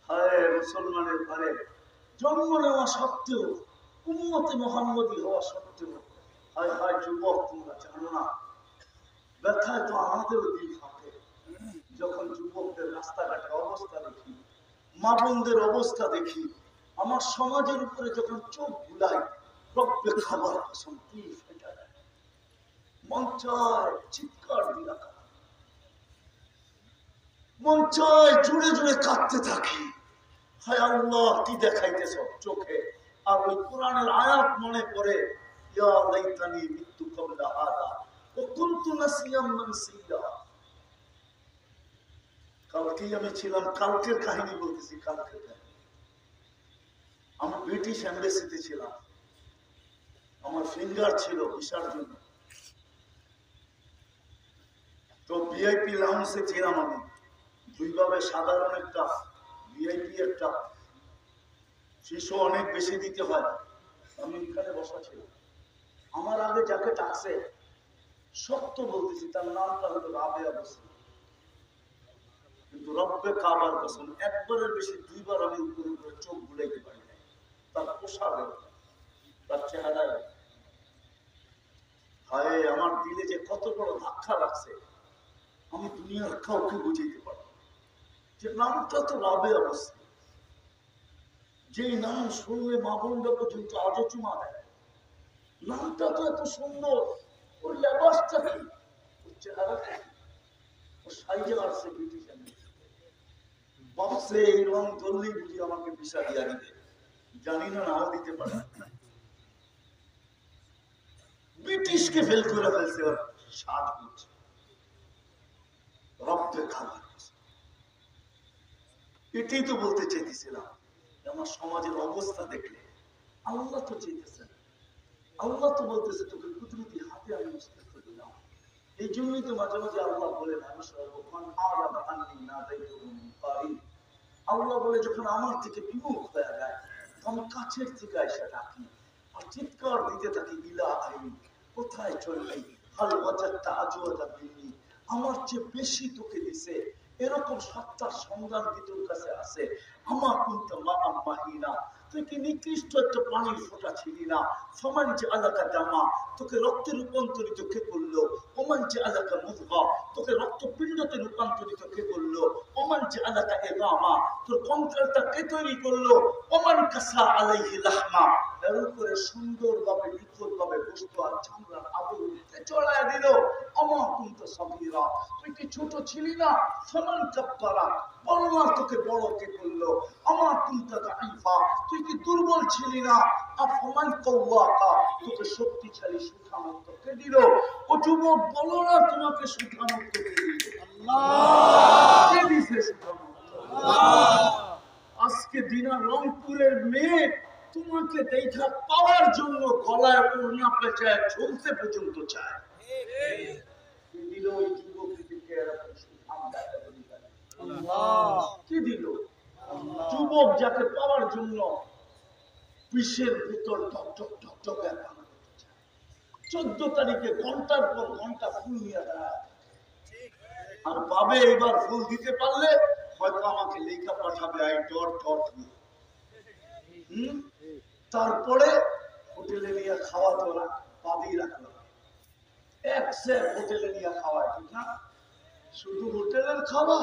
হায় মুসলমানের ঘরে জন্ম নেওয়া সত্ত্বেও, উম্মতে মুহাম্মদী হওয়া সত্ত্বেও, হায় হায় যুবক, তোমরা জানো না, ব্যথায় তো আমাদেরও দিল ফাঁকে। যখন যুবকদের রাস্তাঘাটের অবস্থা দেখি, মা বোনদের অবস্থা দেখি, আমার সমাজের উপরে যখন চোখ বুলাই, রব্বে খাবার কসম দিল ফেটে যায়, মন চায় চিৎকার দিয়ে রাখা, মন চায় জুড়ে জুড়ে কাঁদতে থাকি। হায় আল্লাহ, কি দেখাইতেছ চোখে। আর ওই কোরআনের আয়াত মনে পড়ে, ইয়া লাইতানি মিতু ক্বাবলা হাদা ওয়া কুনতু নাসিয়াম মানসিয়া। কালকেই আমি ছিলাম, কালকের কাহিনী বলতেছি, কালকের কাহিনী। আমি ব্রিটিশ এম্বাসিতে ছিলাম, আমার ফিঙ্গার ছিল ভিসার জন্য। তো ভিআইপি লাউঞ্জে ছিলাম আমি, 2 ভাবে, সাধারণ একটা, ভিআইপি একটা। শিশু অনেক বেশি দিতে হয়, আমি এখানে বসা ছিলাম। আমার আগে যাকে ডাকছে, সত্য বলতেছি, তার নামটা হলো রাবেয়া বসরি। কিন্তু রব্বে কাবার কসম, একবারের বেশি 2 বার আমি উপরে উপরে চোখ বুলাইতে পারি না। তার পোশাকে, তার চেহারায়, হায় আমার দিলে যে কত বড় ধাক্কা লাগছে, আমি দুনিয়ার কাউকে বুঝাইতে পারবো। যে নামটা তো রাবেয়া বসরি, যে নাম শুনলে মা বোনরা পর্যন্ত আজও চুমা দেয়। নামটা তো এত সুন্দর, ওর লেবাসটা কি, ওর চেহারাটা কি, ওর সাইজে আসছে ব্রিটিশ ভাবছে এই রং ধরলেই বুঝি আমাকে ভিসা দিয়া দিবে, জানি না নাও দিতে পারে। ব্রিটিশকে ফেল করে ফেলছে, ওর স্বাদ হচ্ছে রক্তের খাবার। এটাই তো বলতে চাইতেছিলাম, আমার সমাজের অবস্থা দেখলে আল্লাহ তো চাইতেছেন, আল্লাহ তো বলতেছে তোকে কুদরতি হাতে আমি মস্তিষ্ক দিলাম। এই জন্যই তো মাঝে মাঝে আল্লাহ বলেন আমি সর্বক্ষণ আল্লাহ বলে যখন আমার থেকে বিমুখ হয়ে যায় আমি কাছের থেকে এসে ডাকি আর চিৎকার দিতে থাকি ইলা আইন, কোথায় চললি, হাল ওয়াজাদতা আজওয়াদা মিন্নি, আমার চেয়ে বেশি তোকে দিছে এরকম সত্তার সন্ধান কি তোর কাছে আছে? আমার কুনতা মাআম মাহিনা, তুই কি নিকৃষ্ট একটা পানির ফোঁটা ছিলি না? ফমান জাআলাকা দামা, তোকে রক্তে রূপান্তরিত কে করলো? ওমান জাআলাকা মুদগা, তোকে রক্তপিণ্ডতে রূপান্তরিত কে করলো? ওমান জাআলাকা ইযামা, তোর কঙ্কালটা কে তৈরি করলো? ওমান কাসা আলাইহি লাহমা, এর উপরে সুন্দরভাবে নিখুঁতভাবে বস্তু আর চামড়ার আবরণ চড়ায় দিল। আমা কুনতা সাগীরা, তুই কি ছোট ছিলি না? ফামান কাব্বারা, বলনা তোকে বড় কে করলো? আমা কুনতা দাঈফা, তুই কি দুর্বল ছিলি না? আফমান কাওয়াকা, তোকে শক্তিশালী সুঠামত্ব কে দিল? ও যুবক বলো না তোমাকে সুঠামত্ব কে দিল? আল্লাহ কে দিছে সুঠামত্ব? আজকে দিনা রংপুরের মেয়ে তোমাকে দেখা পাওয়ার জন্য গলায় ওড়না পেঁচায় ঝুলতে পর্যন্ত চায়। কি দিল যুবক যাকে পাওয়ার জন্য বিশ্বের ভিতর ঢকঢক ঢকঢক 14 তারিখে ঘন্টার পর ঘন্টা ফুল নিয়ে দাঁড়ায় আর পাবে এবার ফুল দিতে পারলে হয়তো আমাকে লেখা পাঠাবে আই ডট ডট। তারপরে হোটেলে নিয়ে খাওয়া তোলা বাদই রাখলো, এক সের হোটেলে নিয়ে খাওয়ায়, ঠিক না? শুধু হোটেলের খাওয়া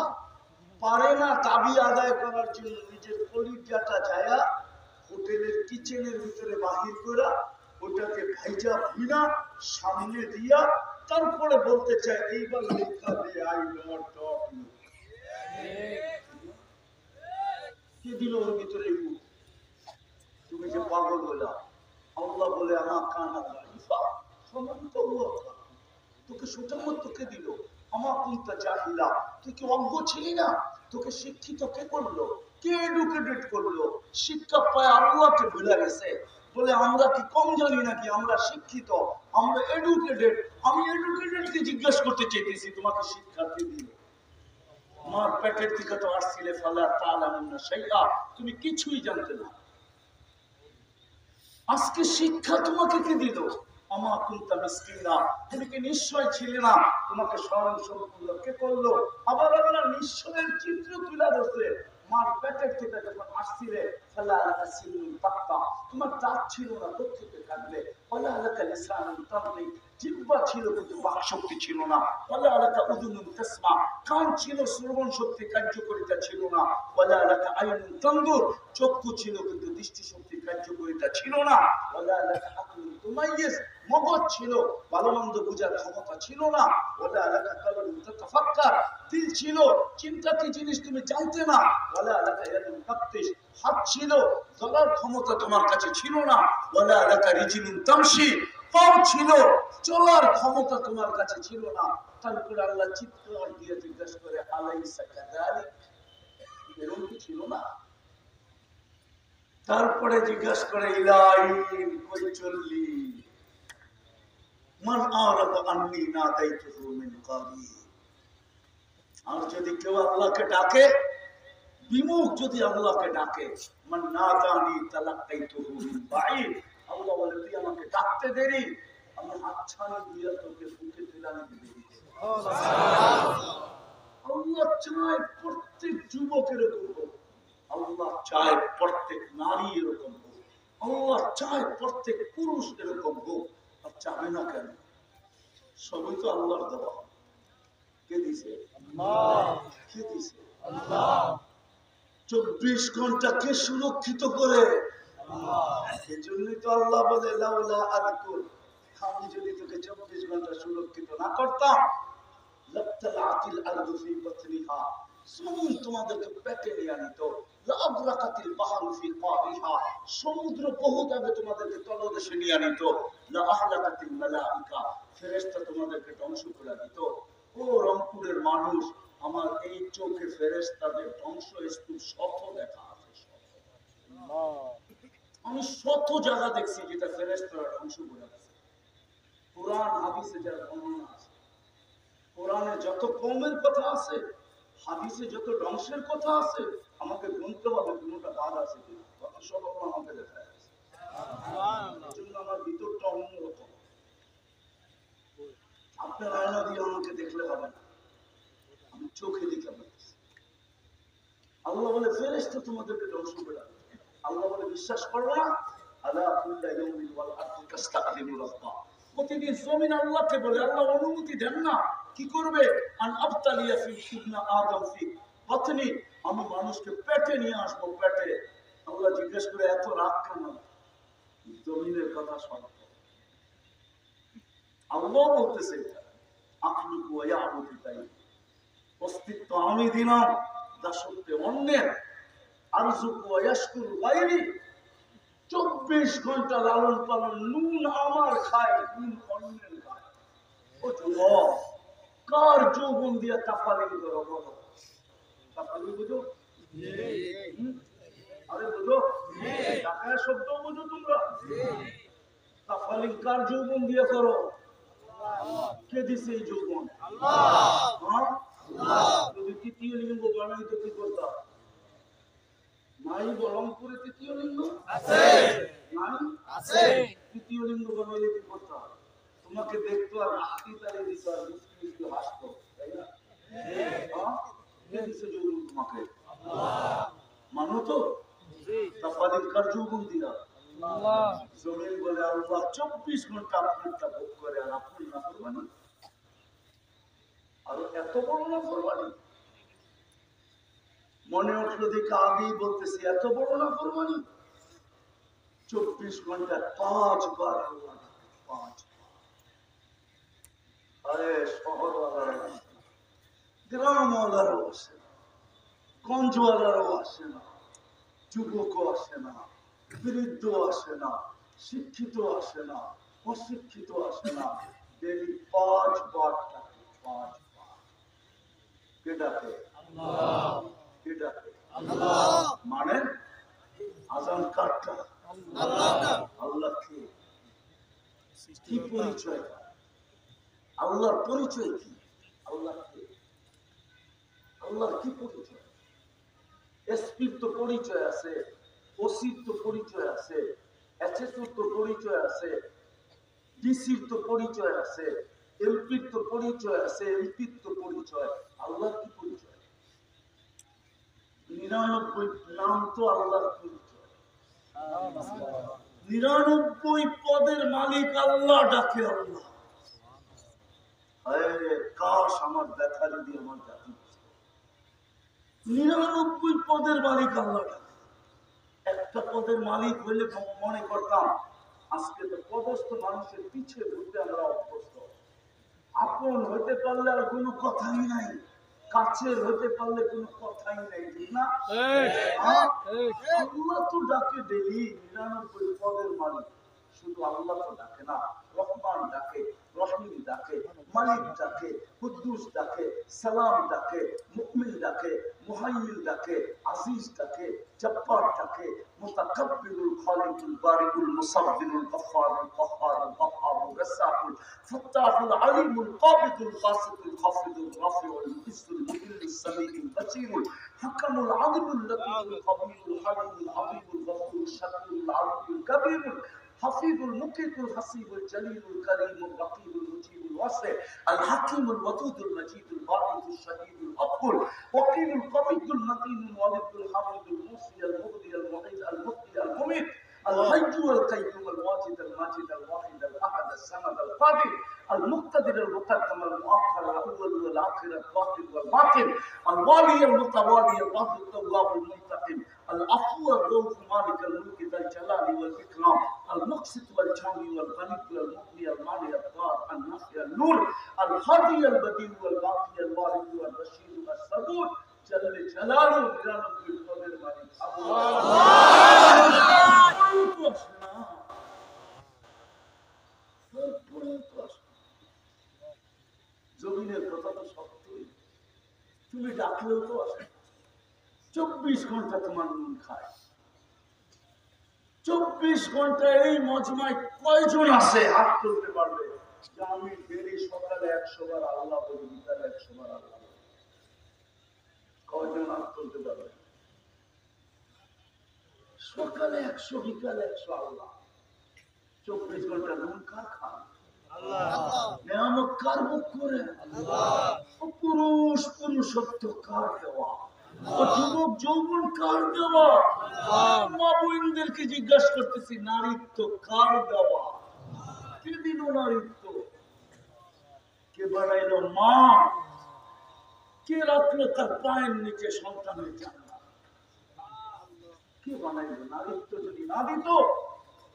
পারে না দাবি আদায় করার জন্য নিজের কলিজাটা যায়া হোটেলের কিচেনের ভিতরে বাহির করা ওটাকে ভাইজা ভুনা সামনে দিয়া তারপরে বলতে চায় এইবার লেখা দে আই ডট ডট। কি দিল ওর ভিতরে? তুমি যে পাগল বলা, আল্লাহ বলে আমার কানা তোকে সুঠামত তোকে দিল। আমার কুনতা জাহিলা, তুই কি অজ্ঞ ছিলি না? তোকে শিক্ষিত কে করলো? কে এডুকেটেড করলো? শিক্ষা পায় আল্লাহকে ভুলে গেছে বলে আমরা কি কম জানি নাকি? আমরা শিক্ষিত, আমরা এডুকেটেড। আমি এডুকেটেডকে জিজ্ঞাসা করতে চাইতেছি তোমাকে শিক্ষা কে দিল? আমার পেটের থেকে তো আসছিলে ফালা তাআলামুনা শাইআ, তুমি কিছুই জানতে না। আজকে শিক্ষা তোমাকে কে দিল? আমা কুনতা মিসকিনা, তুমি কি নিশ্চয় ছিলে না? তোমাকে স্মরণ সম্পূর্ণ কে করলো? আবার আল্লাহ নিশ্চয়ের চিত্র তুলে ধরছে। মার পেটের থেকে যখন আসছিলে ফালা আলাকা সিনুন তাক্তা, তোমার দাঁত ছিল না, কোত্থেকে কাটবে? ফালা আলাকা লিসানুন তামলিক, জিহ্বা ছিল কিন্তু বাক শক্তি ছিল না। ফালা আলাকা উযুনুন তাসমা, কান ছিল শ্রবণ শক্তি কার্যকারিতা ছিল না। ফালা আলাকা আইনুন তানদুর, চক্ষু ছিল কিন্তু দৃষ্টি শক্তি কার্যকারিতা ছিল না। ফালা আলাকা আকলুন তুমাইয়িজ, মগজ ছিল, ভালো মন্দ বোঝার ক্ষমতা ছিল না। ফালা আলাকা কলবুন তাতাফাক্কার, দিল ছিল, চিন্তা কি জিনিস তুমি জানতে না। ফালা আলাকা ইয়াদুন তাফতিশ, হাত ছিল, ধরার ক্ষমতা তোমার কাছে ছিল না। ফালা আলাকা রিজলুন তামশি, পাও ছিল, চলার ক্ষমতা তোমার কাছে ছিল না। তারপরে আল্লাহ চিৎকার দিয়ে জিজ্ঞাসা করে আলাইসা কাযালিক, এরকম কি ছিল না? তারপরে জিজ্ঞাসা করে ইলাইন কই চললি? মান আরাদা আন্নী নাদাইতুহু মিন কারিব, আর যদি কেউ আল্লাহকে ডাকে, বিমুখ যদি আল্লাহকে ডাকে, মান নাদানি তালাক্কাইতুহু মিন বাঈদ, আল্লাহ বলে তুই আমাকে ডাকতে দেরি, আমি হাতছানি দিয়ে তোকে বুকে তুলে দিতে। আল্লাহ চায় প্রত্যেক যুবক এরকম হোক, আল্লাহ চায় প্রত্যেক নারী এরকম হোক, আল্লাহ চায় প্রত্যেক পুরুষ এরকম হোক। আর চাবে না কেন? সবই তো আল্লাহর দেওয়া। কে দিছে? আল্লাহ। কে দিছে? আল্লাহ। 24 ঘন্টা কে সুরক্ষিত করে? এজন্যই তো আল্লাহ বলে লাউলা আযকুর, আমি যদি তোকে 24 ঘন্টা সুরক্ষিত না করতাম, লাবতালাতিল আরদু ফি বাতনিহা, জমিন তোমাদেরকে পেটে নিয়ে নিত, লাআবরাকাতিল বাহরু ফি কারিহা, সমুদ্র বহুত আগে তোমাদেরকে তলদেশে নিয়ে নিত, লাআহলাকাতিল মালাইকা, ফেরেশতা তোমাদেরকে ধ্বংস করে দিত। ও রংপুরের মানুষ, আমার এই চোখে ফেরেশতাদের ধ্বংসস্তূপ শত দেখা আছে, শত। আমি শত জায়গা দেখছি যেটা ফেরেশতারা ধ্বংস করে দিয়েছে। কোরআন হাদিসে যার বর্ণনা আছে, কোরআনে যত কওমের কথা আছে, হাদিসে যত ধ্বংসের কথা আছে, আমাকে গুনতে হবে কোনটা বাদ আছে কিনা, তত সব আমাকে দেখা যাচ্ছে। এই জন্য আমার ভিতরটা অন্যরকম। আপনার আয়না দিয়ে আমাকে দেখলে হবে না, আমি চোখে দেখে বলতেছি। আল্লাহ বলে ফেরেশতা তোমাদেরকে ধ্বংস করে দেবে। আল্লাহ বলে বিশ্বাস করো না, আলা কুল্লা ইয়াউমিন ওয়াল আরদু তাস্তাযিমু রাব্বা, প্রতিদিন জমিন আল্লাহকে বলে, আল্লাহ অনুমতি দেন না, কি করবে? আন আবতালিয়া ফি ইবনা আদম ফি বাতনি, আমি মানুষকে পেটে নিয়ে আসবো, পেটে। আল্লাহ জিজ্ঞেস করে এত রাগ কেন? জমিনের কথা সত্য। আল্লাহ বলতেছে আখলুকু ওয়া ইয়াবুদু তাই, অস্তিত্ব আমি দিলাম, দাসত্ব অন্যের। আরযুকু ওয়া ইয়াশকুরু গায়রি, 24 ঘন্টা লালন পালন, নুন আমার খায়, নুন অন্যের খায়। ও যুবক, কার যৌবন দিয়ে তাফালিং করো বলো? তাফালিং বুঝো? আরে বুঝো? ঢাকায় শব্দ বুঝো তোমরা? তাফালিং কার যৌবন দিয়ে করো? কে দিছে এই যৌবন? আল্লাহ। যদি তৃতীয় লিঙ্গ বানাইতে কি করতাম? নাই বলঙ্কুরে তৃতীয় লিঙ্গ আছে, নাই আছে। তৃতীয় লিঙ্গ বানাইলে কি করতাম? তোমাকে দেখতো আর হাসি তালে দিত আর মুসকি মুসকি হাসতো, তাই না? কে দিছে যৌবন তোমাকে? মানো তো? তাফালিং কার যৌবন দিলা? জমিন বলে আল্লাহ 24 ঘন্টা আপনারটা ভোগ করে, আর আপনি না করবানি? আর এত বড় না করবানি? মনে উঠলো দেখে আগেই বলতেছি, এত বড় না করবানি। 24 ঘন্টা 5 বার আল্লাহ, 5 বার। আরে শহরওয়ালারা আসে না, গ্রামওয়ালারাও আসে না, গঞ্জওয়ালারাও আসে না, যুবকও আসে না, বৃদ্ধ আসে না, শিক্ষিত আসে না, অশিক্ষিত আসে না, ডেলি 5 বার ডাকে, 5 বার। কে ডাকে? আল্লাহ। কে ডাকে? আল্লাহ। মানে আযান কাটটা আল্লাহ। আল্লাহ কে? কি পরিচয়? আল্লাহর পরিচয় কি? আল্লাহ কে? আল্লাহর কি পরিচয়? এসপির তো পরিচয় আছে, ওসির তো পরিচয় আছে, এসএসওর তো পরিচয় আছে, ডিসির তো পরিচয় আছে, এমপির তো পরিচয় আছে, এমপির তো পরিচয়। আল্লাহর কি পরিচয়? 99 নাম তো আল্লাহর পরিচয়। 99 পদের মালিক আল্লাহ, ডাকে আল্লাহ। কাশ আমার ব্যথা যদি আমার জাতি 99 পদের মালিক আল্লাহ ডাকে। একটা পদের মালিক হইলে মনে করতাম আজকে তো পদস্থ মানুষের পিছিয়ে ঘুরতে আমরা অভ্যস্ত। আপন হইতে পারলে আর কোনো কথাই নাই, কাছের হইতে পারলে কোনো কথাই নাই, ঠিক না? আল্লাহ তো ডাকে ডেলি 99 পদের মালিক। শুধু আল্লাহ তো ডাকে না, রহমান ডাকে, রহিম ডাকে, মালিক ডাকে, কুদ্দুস ডাকে, সালাম ডাকে, মুমিন ডাকে, মুহাইমিন ডাকে, আজিজ ডাকে, জব্বার ডাকে, মুতাকাব্বিরুল খালিকুল বারিকুল মুসাব্বিরুল গফফারুল কাহ্হারুল ওয়াহ্হাবুর রাজ্জাকুল ফাত্তাহুল আলিমুল কাবিদুল বাসিতুল খাফিদুল রাফিউল মুইজ্জুল মুদিল্লুস সামিউল বাসীরুল হাকামুল আদিলুল লতীফুল খবীরুল হালিমুল আযীমুল গফুরুল শাকুরুল আলিয়ুল কবীরুল حفيظ المقيت الحسيب الجليل الكريم الرقيب المجيب الواسع الحكيم الودود المجيد الباعث الشهيد الأقبل وكيل القوي المتين الولد الحميد الموصي المغني المعيد المحيي المميت الحي والقيوم الواجد الماجد الواحد الأحد الصمد القادر المقتدر المقدم المؤخر الأول والآخر الظاهر والباطن الوالي المتوالي الظاهر التواب المنتقم العفو والرؤوف مالك الملك ذا الجلال والإكرام المقسط والجامع والغني والمغني المانع الضار النافع النور الهادي البديع والباقي الوارث والرشيد والصبور جل جلاله نيرانم بالقدر مالك জমিনের কথা তো সত্যই, তুমি ডাকলেও তো আসে। 24 ঘন্টা তোমার নুন খায়। 24 ঘন্টা এই মজমায় কয়জন আছে হাত তুলতে পারবে যে আমি ডেলি সকালে 100 বার আল্লাহ বলি, বিকালে 100 বার আল্লাহ বলি? কয়জন হাত তুলতে পারবে? সকালে 100, বিকালে 100 আল্লাহ। 24 ঘন্টা নুন কার খান? নেয়ামত কার মুখ করে? পুরুষ পুরুষত্ব কার দেওয়া? যুবক যৌবন কার দেওয়া? মা বোনদেরকে জিজ্ঞাসা করতেছি, নারীত্ব কার দেওয়া? কে দিল নারীত্ব? কে বানাইলো মা? কে রাখলো তার পায়ের নিচে সন্তানের জান্নাত? কে বানাইলো? নারীত্ব যদি না দিত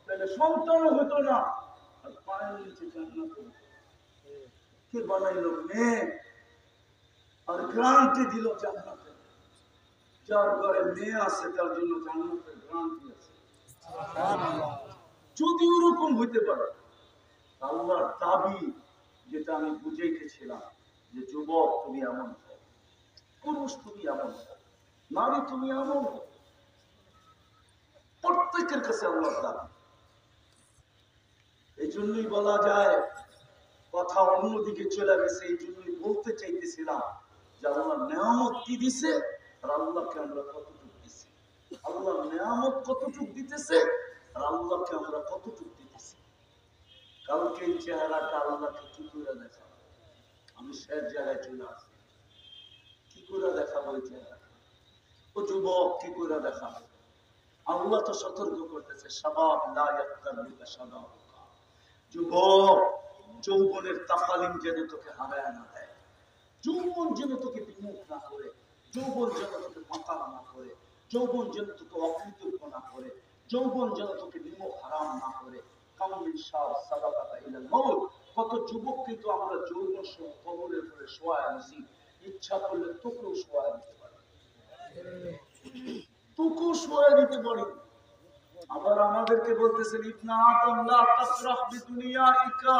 তাহলে সন্তানও হতো না, আর পায়ের নিচে জান্নাত হতো। কে বানাইলো মেয়ে আর গ্রান্টি দিল জান্নাতে? যার ঘরে মেয়ে আছে তার জন্য জান্নাতের গ্রান্টি আছে। যদি ওরকম হইতে পারে, আল্লাহর দাবি যেটা আমি বুঝাইতেছিলাম যে যুবক তুমি এমন হও, পুরুষ তুমি এমন হও, নারী তুমি এমন হও, প্রত্যেকের কাছে আল্লাহর দাবি। এই জন্যই বলা যায়, কথা অন্যদিকে চলে গেছে, এই জন্যই বলতে চাইতেছিলাম যে আল্লাহ নেয়ামত কি দিছে আর আল্লাহকে আমরা কতটুকু দিছি। আল্লাহ নেয়ামত কতটুকু দিতেছে আর আল্লাহকে আমরা কতটুকু দিতেছি। কালকে এই চেহারাটা আল্লাহকে কি করে দেখাবো? আমি শেষ জায়গায় চলে আসি, কি করে দেখাবো এই চেহারা? ও যুবক কি করে দেখাবো? আল্লাহ তো সতর্ক করতেছে, শাবাব লা ইয়াক্তারুকা শাবাবুকা। যুবক যৌবনের তাফালিম যেন তোকে হারায় না দেয়, যৌবন যেন তোকে বিমুখ না করে, যৌবন যেন তোকে মাতাল না করে, যৌবন যেন তোকে অকৃতজ্ঞ না করে, যৌবন যেন তোকে বিমুখ হারাম না করে। কামিল শাহ সাদাকাতা ইলাল মউত। কত যুবক কিন্তু আমরা যৌবন সহ কবরের উপরে শোয়া আছি, ইচ্ছা করলে তোকেও শোয়া দিতে পারি, তোকেও শোয়া দিতে পারি। আবার আমাদেরকে বলতেছেন, ইবনা আদম লা তাফরাহ বিদুনিয়াইকা।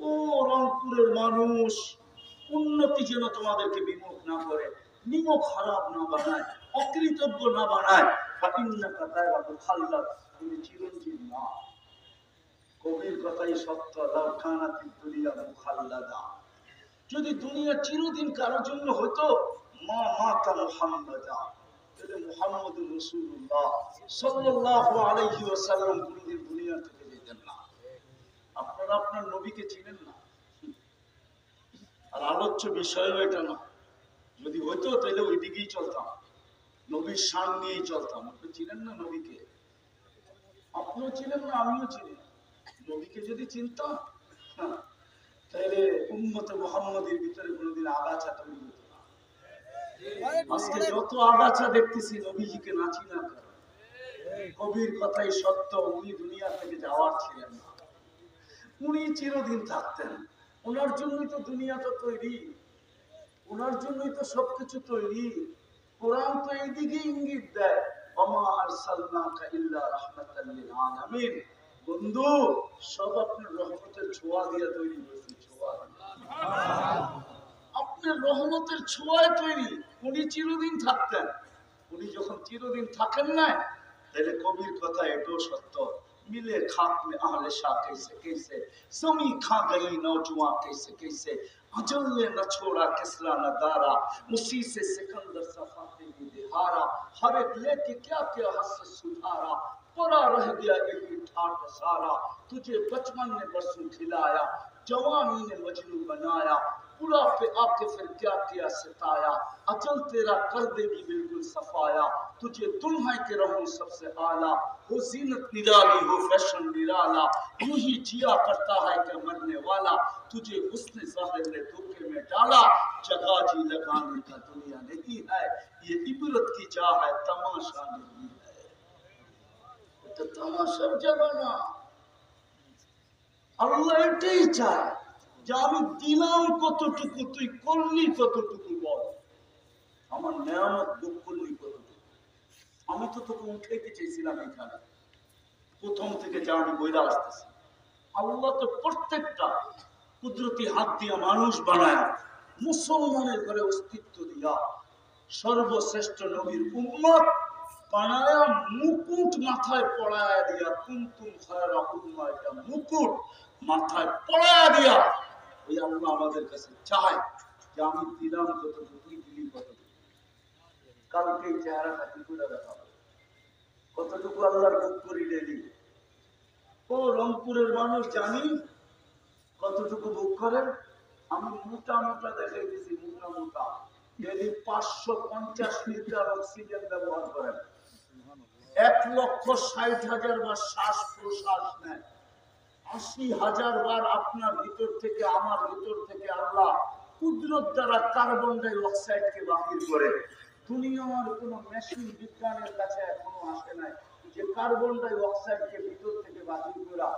ও রংপুরের মানুষ, উন্নতি যেন তোমাদেরকে বিমুখ না করে, নিমক খারাপ না বানায়, অকৃতজ্ঞ না বানায়। ফাইন্নাকা দায়রাতুল খাল্লাদ, তুমি চিরঞ্জীব না। কবির কথাই সত্য, লাউ কানাতিদ দুনিয়া মুখাল্লাদা। যদি দুনিয়া চিরদিন কারোর জন্য হতো, মা মাতা মুহাম্মাদা, তাহলে মুহাম্মদুর রাসূলুল্লাহ সাল্লাল্লাহু আলাইহি ওয়াসাল্লাম কোনদিন দুনিয়া থেকে যেতেন না। আপনারা আপনার নবীকে চিনেন না, আর আলোচ্য বিষয়ও এটা না। যদি হইতো তাহলে ওই দিকেই চলতাম, নবীর শান নিয়েই চলতাম। আপনি চিনেন না নবীকে, আপনিও চিনেন না, আমিও চিনি না। নবীকে যদি চিনতাম তাহলে উম্মতে মুহাম্মাদের ভিতরে কোনোদিন আগাছা তৈরি হতো না। আজকে যত আগাছা দেখতেছি নবীজিকে না চিনা কারণ। কবির কথাই সত্য, উনি দুনিয়া থেকে যাওয়ার ছিলেন না, উনি চিরদিন থাকতেন। ওনার জন্যই তো দুনিয়াটা তৈরি, ওনার জন্যই তো সবকিছু তৈরি। কোরআন তো এইদিকে ইঙ্গিত দেয়, ওমা আরসালনাকা ইল্লা রাহমাতাল লিল আলামিন। বন্ধু, সব আপনার রহমতের ছোঁয়া দিয়ে তৈরি হয়েছে, ছোঁয়া। আপনার রহমতের ছোঁয়ায় তৈরি। উনি চিরদিন থাকতেন, উনি যখন চিরদিন থাকেন না, তাহলে কবির কথা এটাও সত্য। मिले खाक में आहले शाह कैसे कैसे, समी खा गई नौजुआ कैसे कैसे, अजल ने न छोड़ा किसला न दारा, उसी से सिकंदर सफाते भी दिहारा, हर एक लेके क्या क्या हस सुधारा, परा रह गया यही ठाट सारा, तुझे बचपन ने बरसों खिलाया, जवानी ने मजनू बनाया, बुढ़ापे आके फिर क्या किया सताया, अचल तेरा कर देगी बिल्कुल सफाया, तुझे दुल्हन के रहूं सबसे आला, हो जीनत निराली हो फैशन निराला, यूं ही जिया करता है क्या मरने वाला, तुझे हुस्न ज़ाहिर ने धोखे में डाला, जगह जी लगाने का दुनिया नहीं है, ये इबरत की चाह है, तमाशा नहीं है। এটা তামাশার জায়গা না। আল্লাহ এটাই চায় যে আমি দিলাম কতটুকু, তুই করলি কতটুকু বল। আমার নেয়ামত ভোগ করলি কতটুকু। আমি তো তোকে উঠাইতে চেয়েছিলাম এখানে, প্রথম থেকে যা আমি বইলা আসতেছি। আল্লাহ তো প্রত্যেকটা কুদরতি হাত দিয়া মানুষ বানায়, মুসলমানের ঘরে অস্তিত্ব দিয়া সর্বশ্রেষ্ঠ নবীর উম্মত বানায়া মুকুট মাথায় পড়ায়া দিয়া, কুনতুম খায়রা উম্মাহ, এটা মুকুট মাথায় পড়ায়া দিয়া ওই আল্লাহ আমাদের কাছে চায় যে আমি দিলাম কতটুকু, তুই দিলি কতটুকু। কালকে এই চেহারাটা কি করে দেখাবো, কতটুকু আল্লাহর ভোগ করি ডেলি। ও রংপুরের মানুষ জানি কতটুকু ভোগ করেন। আমি মোটা মোটা দেখাই দিছি, মোটা মোটা ডেলি 550 লিটার অক্সিজেন ব্যবহার করেন, 1,60,000 বার শ্বাস প্রশ্বাস নেন, 80,000 বার আপনার ভিতর থেকে আমার ভিতর থেকে আল্লাহ কুদরত দ্বারা কার্বন ডাই অক্সাইডকে বাহির করে। দুনিয়ার কোন মেশিন বিজ্ঞানের কাছে এখনো আসে নাই যে কার্বন ডাই অক্সাইডকে ভিতর থেকে বাহির করা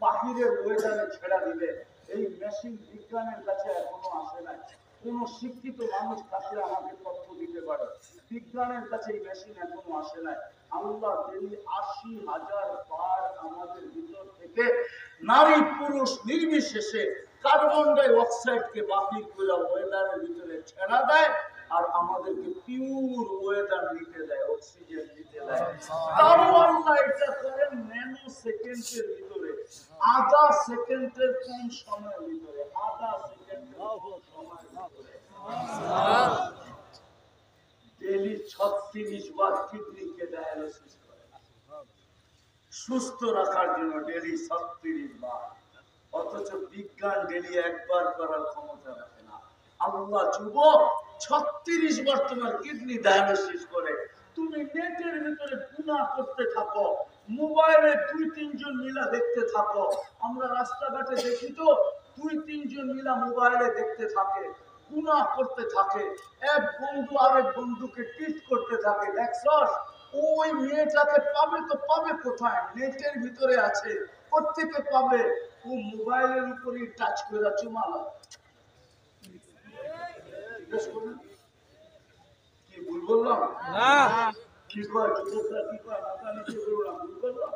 বাহিরের ওয়েদারে ছেড়া দিবে। এই মেশিন বিজ্ঞানের কাছে এখনো আসে নাই। কোন শিক্ষিত মানুষ থাকলে আমাকে তথ্য দিতে পারে, বিজ্ঞানের কাছে এই মেশিন এখনো আসে নাই। আল্লাহ ডেলি 80,000 বার আমাদের ভিতর থেকে নারী পুরুষ নির্বিশেষে কার্বন ডাই অক্সাইডকে বাহির করে ওয়েদারের ভিতরে ছেড়া দেয়, আর আমাদেরকে পিওর ওয়েদার নিতে দেয়, অক্সিজেন নিতে দেয়। তারও আল্লাহ এটা করেন ন্যানো সেকেন্ডের ভিতরে, আধা সেকেন্ডের কম সময়ের ভিতরে, আধা সেকেন্ডের কম সময়ের ভিতরে। ডেলি 36 বার কিডনিকে ডায়ালিসিস করে সুস্থ রাখার জন্য, ডেলি 36 বার। অথচ বিজ্ঞান ডেলি একবার করার ক্ষমতা রাখে না। আল্লাহ যুবক 36 বার তোমার কিডনি ডায়ালিসিস করে। তুমি নেটের ভিতরে গুনাহ করতে থাকো, মোবাইলে 2-3 জন মিলা দেখতে থাকো। আমরা রাস্তাঘাটে দেখি তো 2-3 জন মিলা মোবাইলে দেখতে থাকে, গুনাহ করতে থাকে। এক বন্ধু আরেক বন্ধুকে টিট করতে থাকে। দেখছস, ওই মেয়েটাকে পাবে তো পাবে কোথায়? নেটের ভিতরে আছে, কোত্থেকে পাবে? ও মোবাইলের উপরই টাচ করে চুমা লাগে। কি ভুল বললাম? না। কি কয় যুবকরা, কি কয় মাথা নিচে করলাম, ভুল করলাম?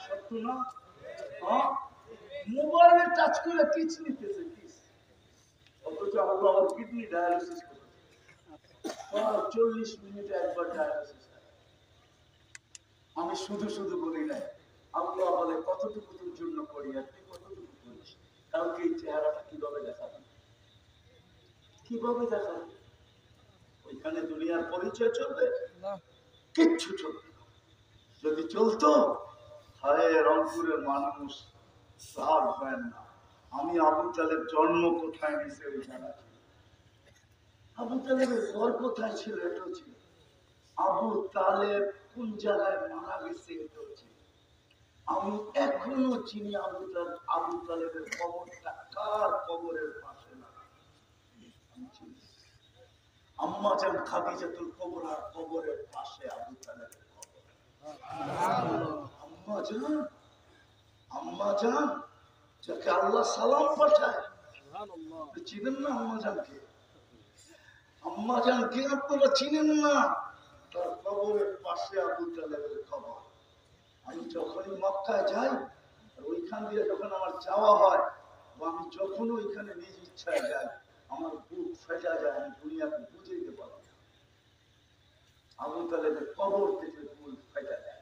সত্য না? হ্যাঁ, মোবাইলে টাচ করে কিছ নিতেছে, কিছ। অথচ আল্লাহ আমার কিডনি ডায়ালিসিস করে 40 মিনিটে একবার ডায়ালিসিস। আমি শুধু শুধু বলি নাই, আল্লাহ বলে কতটুকু তোর জন্য করি আর তুই কতটুকু করিস। কালকে এই চেহারাটা কিভাবে দেখাবি, কিভাবে দেখাবি? ওইখানে দুনিয়ার পরিচয় চলবে না, কিচ্ছু চলবে না। যদি চলতো, হায় রংপুরের মানুষ ভাববেন না আমি আবু তালেব জন্ম কোথায় নিছে ওই জানা ছিল, আবু তালেবের ঘর কোথায় ছিল এটাও ছিল, আবু তালেব কোন জায়গায় মারা গেছে এটাও ছিল। আমি এখনো চিনি আবু তালেবের কবরটা কার কবরের পাশে না। আম্মা জান খাদিজাতুল কুবরা কবরের পাশে আবু তালেবের কবর। আম্মা জান যাকে আল্লাহ সালাম পাঠায়, চিনেন না আম্মা জানকে? আম্মা জানকে আপনারা চিনেন না? তার কবরের পাশে আবু তালেবের কবর। আমি যখনই মক্কায় যাই, ওইখান দিয়ে যখন আমার যাওয়া হয়, আমি যখন ওইখানে নিজ ইচ্ছায় যাই, আমার বুক ফেটা যায়, আমি দুনিয়াকে বুঝাইতে পারি। আবু তালেবের কবর থেকে বুক ফেটা যায়।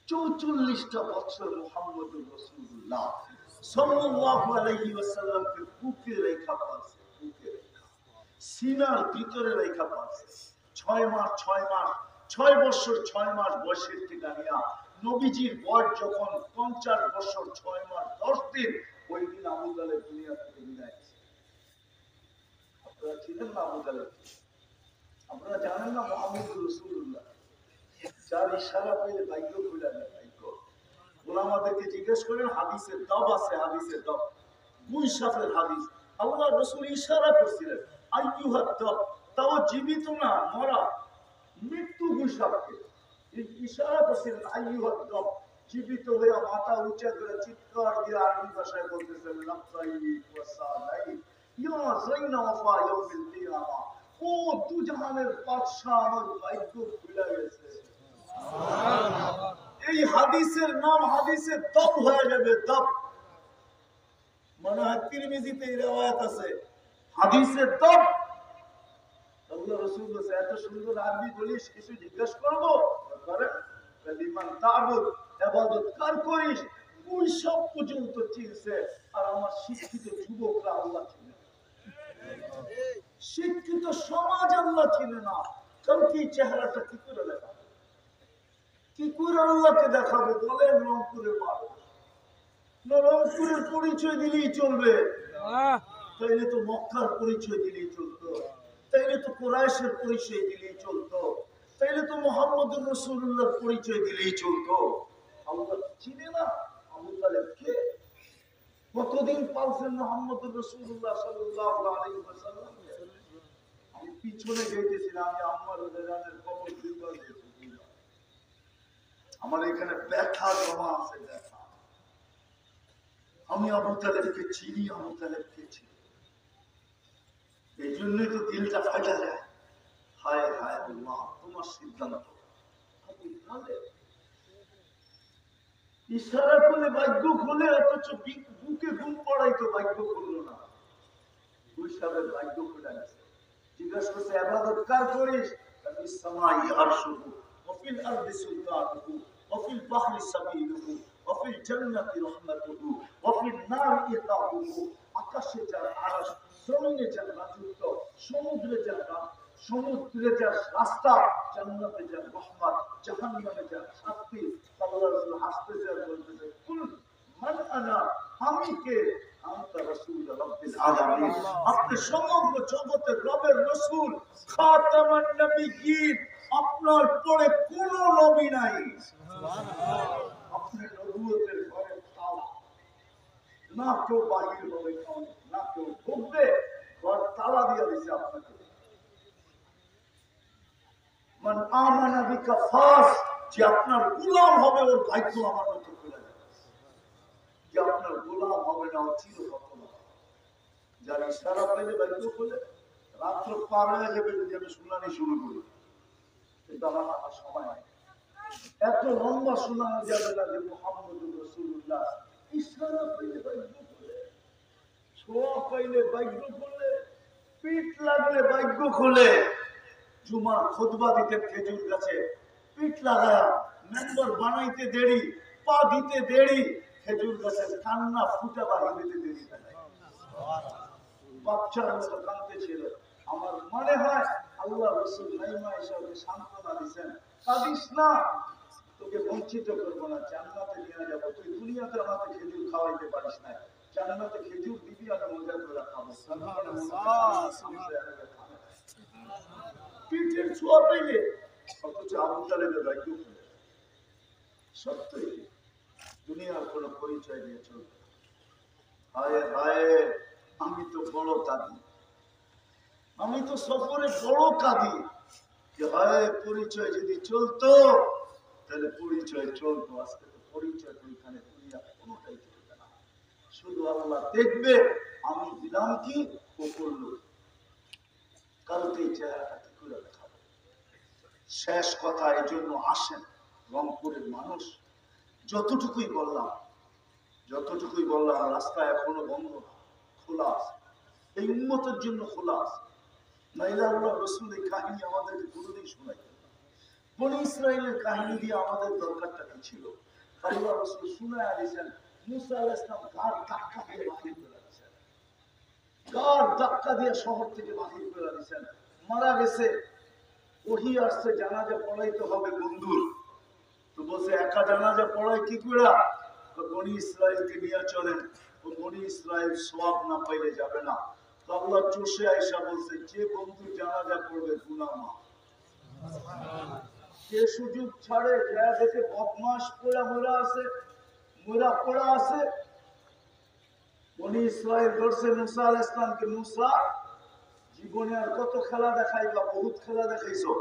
44টা বছর মুহাম্মদুর রাসূলুল্লাহ সাল্লাল্লাহু আলাইহি ওয়াসাল্লামকে বুকে রেখা পালছে, বুকে রেখা, সিনার ভিতরে রেখা পালছে। 6 বছর 6 মাস বয়সের থেকে নিয়া নবীজির বয়স যখন 50 বছর 6 মাস 10 দিন, ওই দিন আবু তালেব দুনিয়া থেকে বিদায় নিয়েছে। আপনারা চিনেন না আবু তালেব? আপনারা জানেন না মুহাম্মদুর রাসূলুল্লাহ যার ইশারা পেলে ভাগ্য খুলে যায়, ভাগ্য। ওলামাদেরকে জিজ্ঞেস করেন, হাদিসের দব আছে, হাদিসের দব, মুইশাফের হাদিস। আল্লাহ রাসূল ইশারা করছিলেন আইয়ুহাদ দব, তাও জীবিত না মরা। মৃত্যু ঘোষাবকে ইশারা করছিলেন আইয়ুহাদ দব, জীবিত হয়ে মাথা উঁচা করে চিৎকার দিয়ে আরবি ভাষায় বলতেছেন লাব্বাইক ওয়া সাদাইক ইয়া যাইনা ওয়াফা ইয়াউমিল কিয়ামা। ও দুজাহানের বাদশা, আমার ভাগ্য খুলে গেছে। এই হাদিসের নাম হাদিসে দব হয়ে যাবে, দব। মনে হয় তিরমিজিতে এই রিওয়ায়াত আছে, হাদিসে দব। আল্লাহ রাসূল বলেছে, এত সুন্দর আরবি বলিস, কিছু জিজ্ঞেস করবো? করে লিমান তা'বুদ, ইবাদত কার করিস? ওই সব পর্যন্ত চিনছে। আর আমার শিক্ষিত যুবকরা আল্লাহ চিনে, শিক্ষিত সমাজ আল্লাহ চিনে না। কালকে চেহারাটা কি করে দেখাবো, কি করে আল্লাহকে দেখাবো? বলেন রংপুরের মানুষ, রংপুরের পরিচয় দিলেই চলবে? তাইলে তো মক্কার পরিচয় দিলেই চলতো, তাইলে তো কুরাইশের পরিচয় দিলেই চলতো, তাইলে তো মুহাম্মদুর রাসূলুল্লাহর পরিচয় দিলেই চলতো। আল্লাহ চিনে না আবু তালেবকে? কতদিন পালছেন মুহাম্মদুর রাসূলুল্লাহ সাল্লাল্লাহু আলাইহি ওয়াসাল্লাম? আমি পিছনে যাইতেছিলাম, আমি আম্মার রানের কবর দুইবার গেছি। আমার এখানে ব্যথা জমা আছে, ব্যথা। আমি আবু তালেবকে চিনি, আবু তালেবকে চিনি। এই জন্যই তো দিলটা ফাটা যায়। হায় হায় আল্লাহ, তোমার সিদ্ধান্ত। ইশারা করলে ভাগ্য খুলে, অথচ বুকে ঘুম পড়াইতো, ভাগ্য খুললো না। দুই সাহেবের ভাগ্য খুলে গেছে। জিজ্ঞাসা করছে, ইবাদত কার করিস? ফিস সামাই আরশুহু ওয়া ফিল আরদি সুলতানুহু ওয়া ফিল বাহরি সাবিলুহু ওয়া ফিল জান্নাতি রাহমাতুহু ওয়া ফিল নারি ইতাউহু। আকাশে যার আরশ, জমিনে যার রাজত্ব, সমুদ্রে যার রাস্তা, জান্নাতে যার রহমত, জাহান্নামে যার শাস্তি। আল্লাহ রাসূল হাসতেছে আর বলতেছে, কুল মান আনা, আমি কে? আনতা রাসূল রাব্বিল আলামিন, আপনি সমগ্র জগতের রবের রাসূল, খাতামান নবিয়্যিন, আপনার পরে কোন নবী নাই। সুবহানাল্লাহ। আপনি নবুয়তের ঘরে তালা, না কেউ বাহির হবে, না কেউ ঢুকবে, ঘর তালা দিয়ে দিয়েছে আপনাকে। মান আমানা বিকা ফাস, যে আপনার গোলাম হবে, ওর ভাগ্য আমার মতো খুলে যাবে। যে আপনার গোলাম হবে না, ও চিরপথ না। যার ইশারা পেলে ভাগ্য খুলে, রাত্র পার হয়ে যাবে যদি আমি শুনানি শুরু করি। কিন্তু আমার সময় নাই, এত লম্বা শোনানো যাবে না যে মুহাম্মদুর রাসূলুল্লাহ। ইশারা পেলে ভাগ্য খুলে, ছোঁয়া পাইলে ভাগ্য খুলে, পিঠ লাগলে ভাগ্য খুলে। জুমার খুতবা দিতে খেজুর গাছে পিঠ লাগায়া, মেম্বার বানাইতে দেরি, পা দিতে দেরি, খেজুর গাছের কান্না ফুটা বাহির দিতে দেরি। বাচ্চার মতো কাঁদতেছিল। আমার মনে হয় আল্লাহ রাসূল নাইমা হিসাবে সান্ত্বনা দিচ্ছেন, কাঁদিস না, তোকে বঞ্চিত করবো না, জান্নাতে নিয়ে যাবো। তুই দুনিয়াতে আমাকে খেজুর খাওয়াইতে পারিস না, জান্নাতে খেজুর দিবি, আমি মজা করে খাবো। পিঠের ছোঁয়া পাইলে, অথচ আবু তালেবের ভাগ্য খুলে। সত্যই দুনিয়ার কোন পরিচয় দিয়ে চলবে। হায় হায়, আমি তো বড় কাঁদি, আমি তো সফরে বড় কাঁদি। হায়, পরিচয় যদি চলতো তাহলে পরিচয় চলতো। আজকে তো পরিচয় তো এখানে দুনিয়া কোনোটাই চলবে না। শুধু আল্লাহ দেখবে আমি দিলাম কি, ও করলো। কালকে চেহারাটা কি করে দেখাবো? শেষ কথা, এই জন্য আসেন রংপুরের মানুষ, যতটুকুই বললাম রাস্তা এখনো বন্ধ না, খোলা আছে। এই উম্মতের জন্য খোলা আছে। নাইলে আল্লাহ রাসূল এই কাহিনী আমাদেরকে কোনোদিন শোনাইতেন না। বনী ইসরাইলের কাহিনী দিয়ে আমাদের দরকারটা কি ছিল? আল্লাহ রাসূল শুনায়া দিয়েছেন, মুসা আলাইহিস সালাম গার ধাক্কা দিয়ে বাহির করে দিয়েছেন, গার ধাক্কা দিয়ে শহর থেকে বাহির করে দিয়েছেন। মারা গেছে, ওহী আসছে, জানাজা পড়াইতে হবে বন্ধুর। তো বলছে, একা জানাজা পড়াই কি করে? বনী ইসরাইলকে নিয়ে চলেন। ও বনী ইসরাইল সওয়াব না পাইলে যাবে না। তো আল্লাহ চষে আয়েশা বলছে, যে বন্ধু জানাজা পড়বে গুনাহ মাফ। যে সুযোগ ছাড়ে, যা দেখে বদমাশ পড়া আছে। বনী ইসরাইল ধরছে মুসা আলাইহিস সালামকে, মুসা, জীবনে আর কত খেলা দেখাইবা, বহুত খেলা দেখাইছো,